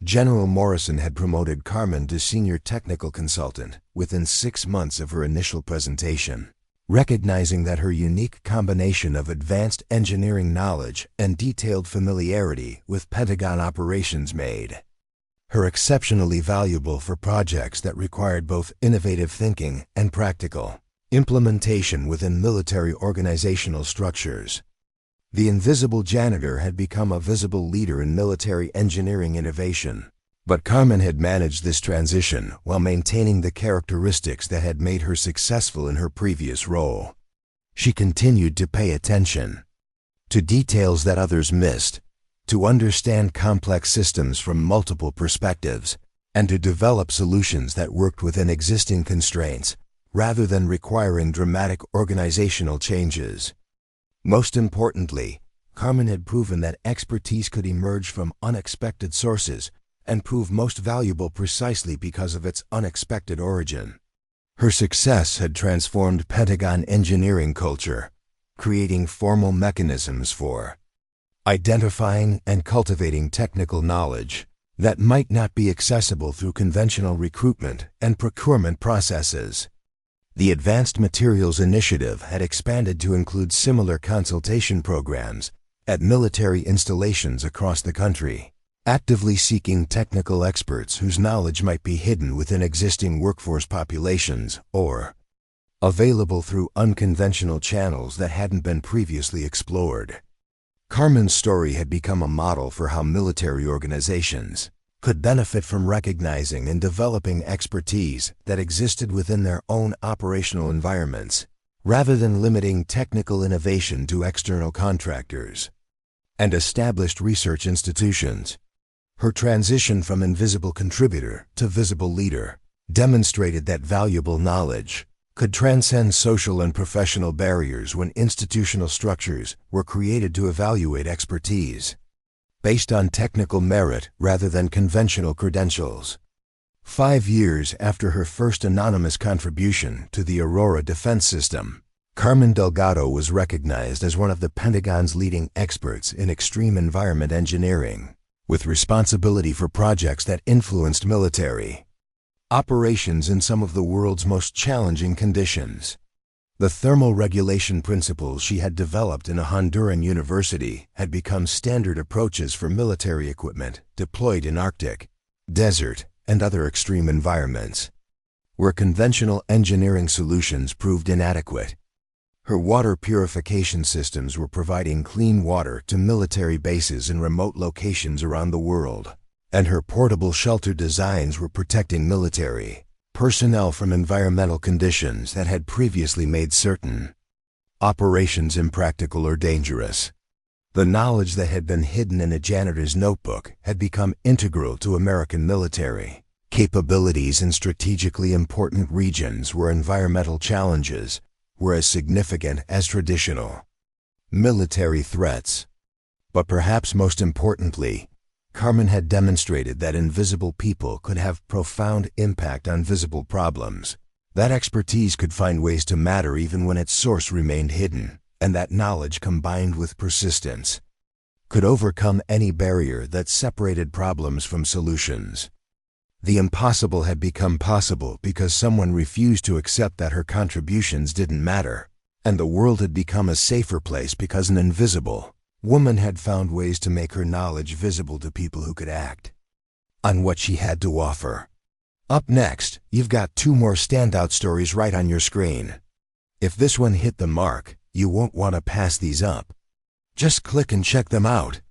General Morrison had promoted Carmen to senior technical consultant within 6 months of her initial presentation, recognizing that her unique combination of advanced engineering knowledge and detailed familiarity with Pentagon operations made her exceptionally valuable for projects that required both innovative thinking and practical implementation within military organizational structures. The invisible janitor had become a visible leader in military engineering innovation, but Carmen had managed this transition while maintaining the characteristics that had made her successful in her previous role. She continued to pay attention to details that others missed, to understand complex systems from multiple perspectives, and to develop solutions that worked within existing constraints rather than requiring dramatic organizational changes. Most importantly, Carmen had proven that expertise could emerge from unexpected sources and prove most valuable precisely because of its unexpected origin. Her success had transformed Pentagon engineering culture, creating formal mechanisms for identifying and cultivating technical knowledge that might not be accessible through conventional recruitment and procurement processes. The Advanced Materials Initiative had expanded to include similar consultation programs at military installations across the country, actively seeking technical experts whose knowledge might be hidden within existing workforce populations or available through unconventional channels that hadn't been previously explored. Carmen's story had become a model for how military organizations could benefit from recognizing and developing expertise that existed within their own operational environments, rather than limiting technical innovation to external contractors. and established research institutions. Her transition from invisible contributor to visible leader demonstrated that valuable knowledge could transcend social and professional barriers when institutional structures were created to evaluate expertise based on technical merit rather than conventional credentials. 5 years after her first anonymous contribution to the Aurora defense system, Carmen Delgado was recognized as one of the Pentagon's leading experts in extreme environment engineering, with responsibility for projects that influenced military operations in some of the world's most challenging conditions. The thermal regulation principles she had developed in a Honduran university had become standard approaches for military equipment deployed in Arctic, desert, and other extreme environments, where conventional engineering solutions proved inadequate. Her water purification systems were providing clean water to military bases in remote locations around the world, and her portable shelter designs were protecting military personnel from environmental conditions that had previously made certain operations impractical or dangerous. The knowledge that had been hidden in a janitor's notebook had become integral to American military capabilities in strategically important regions where environmental challenges were as significant as traditional military threats. But perhaps most importantly, Carmen had demonstrated that invisible people could have profound impact on visible problems. That expertise could find ways to matter even when its source remained hidden, and that knowledge combined with persistence could overcome any barrier that separated problems from solutions. The impossible had become possible because someone refused to accept that her contributions didn't matter, and the world had become a safer place because an invisible woman had found ways to make her knowledge visible to people who could act on what she had to offer. Up next, you've got 2 more standout stories right on your screen. If this one hit the mark, you won't want to pass these up. Just click and check them out.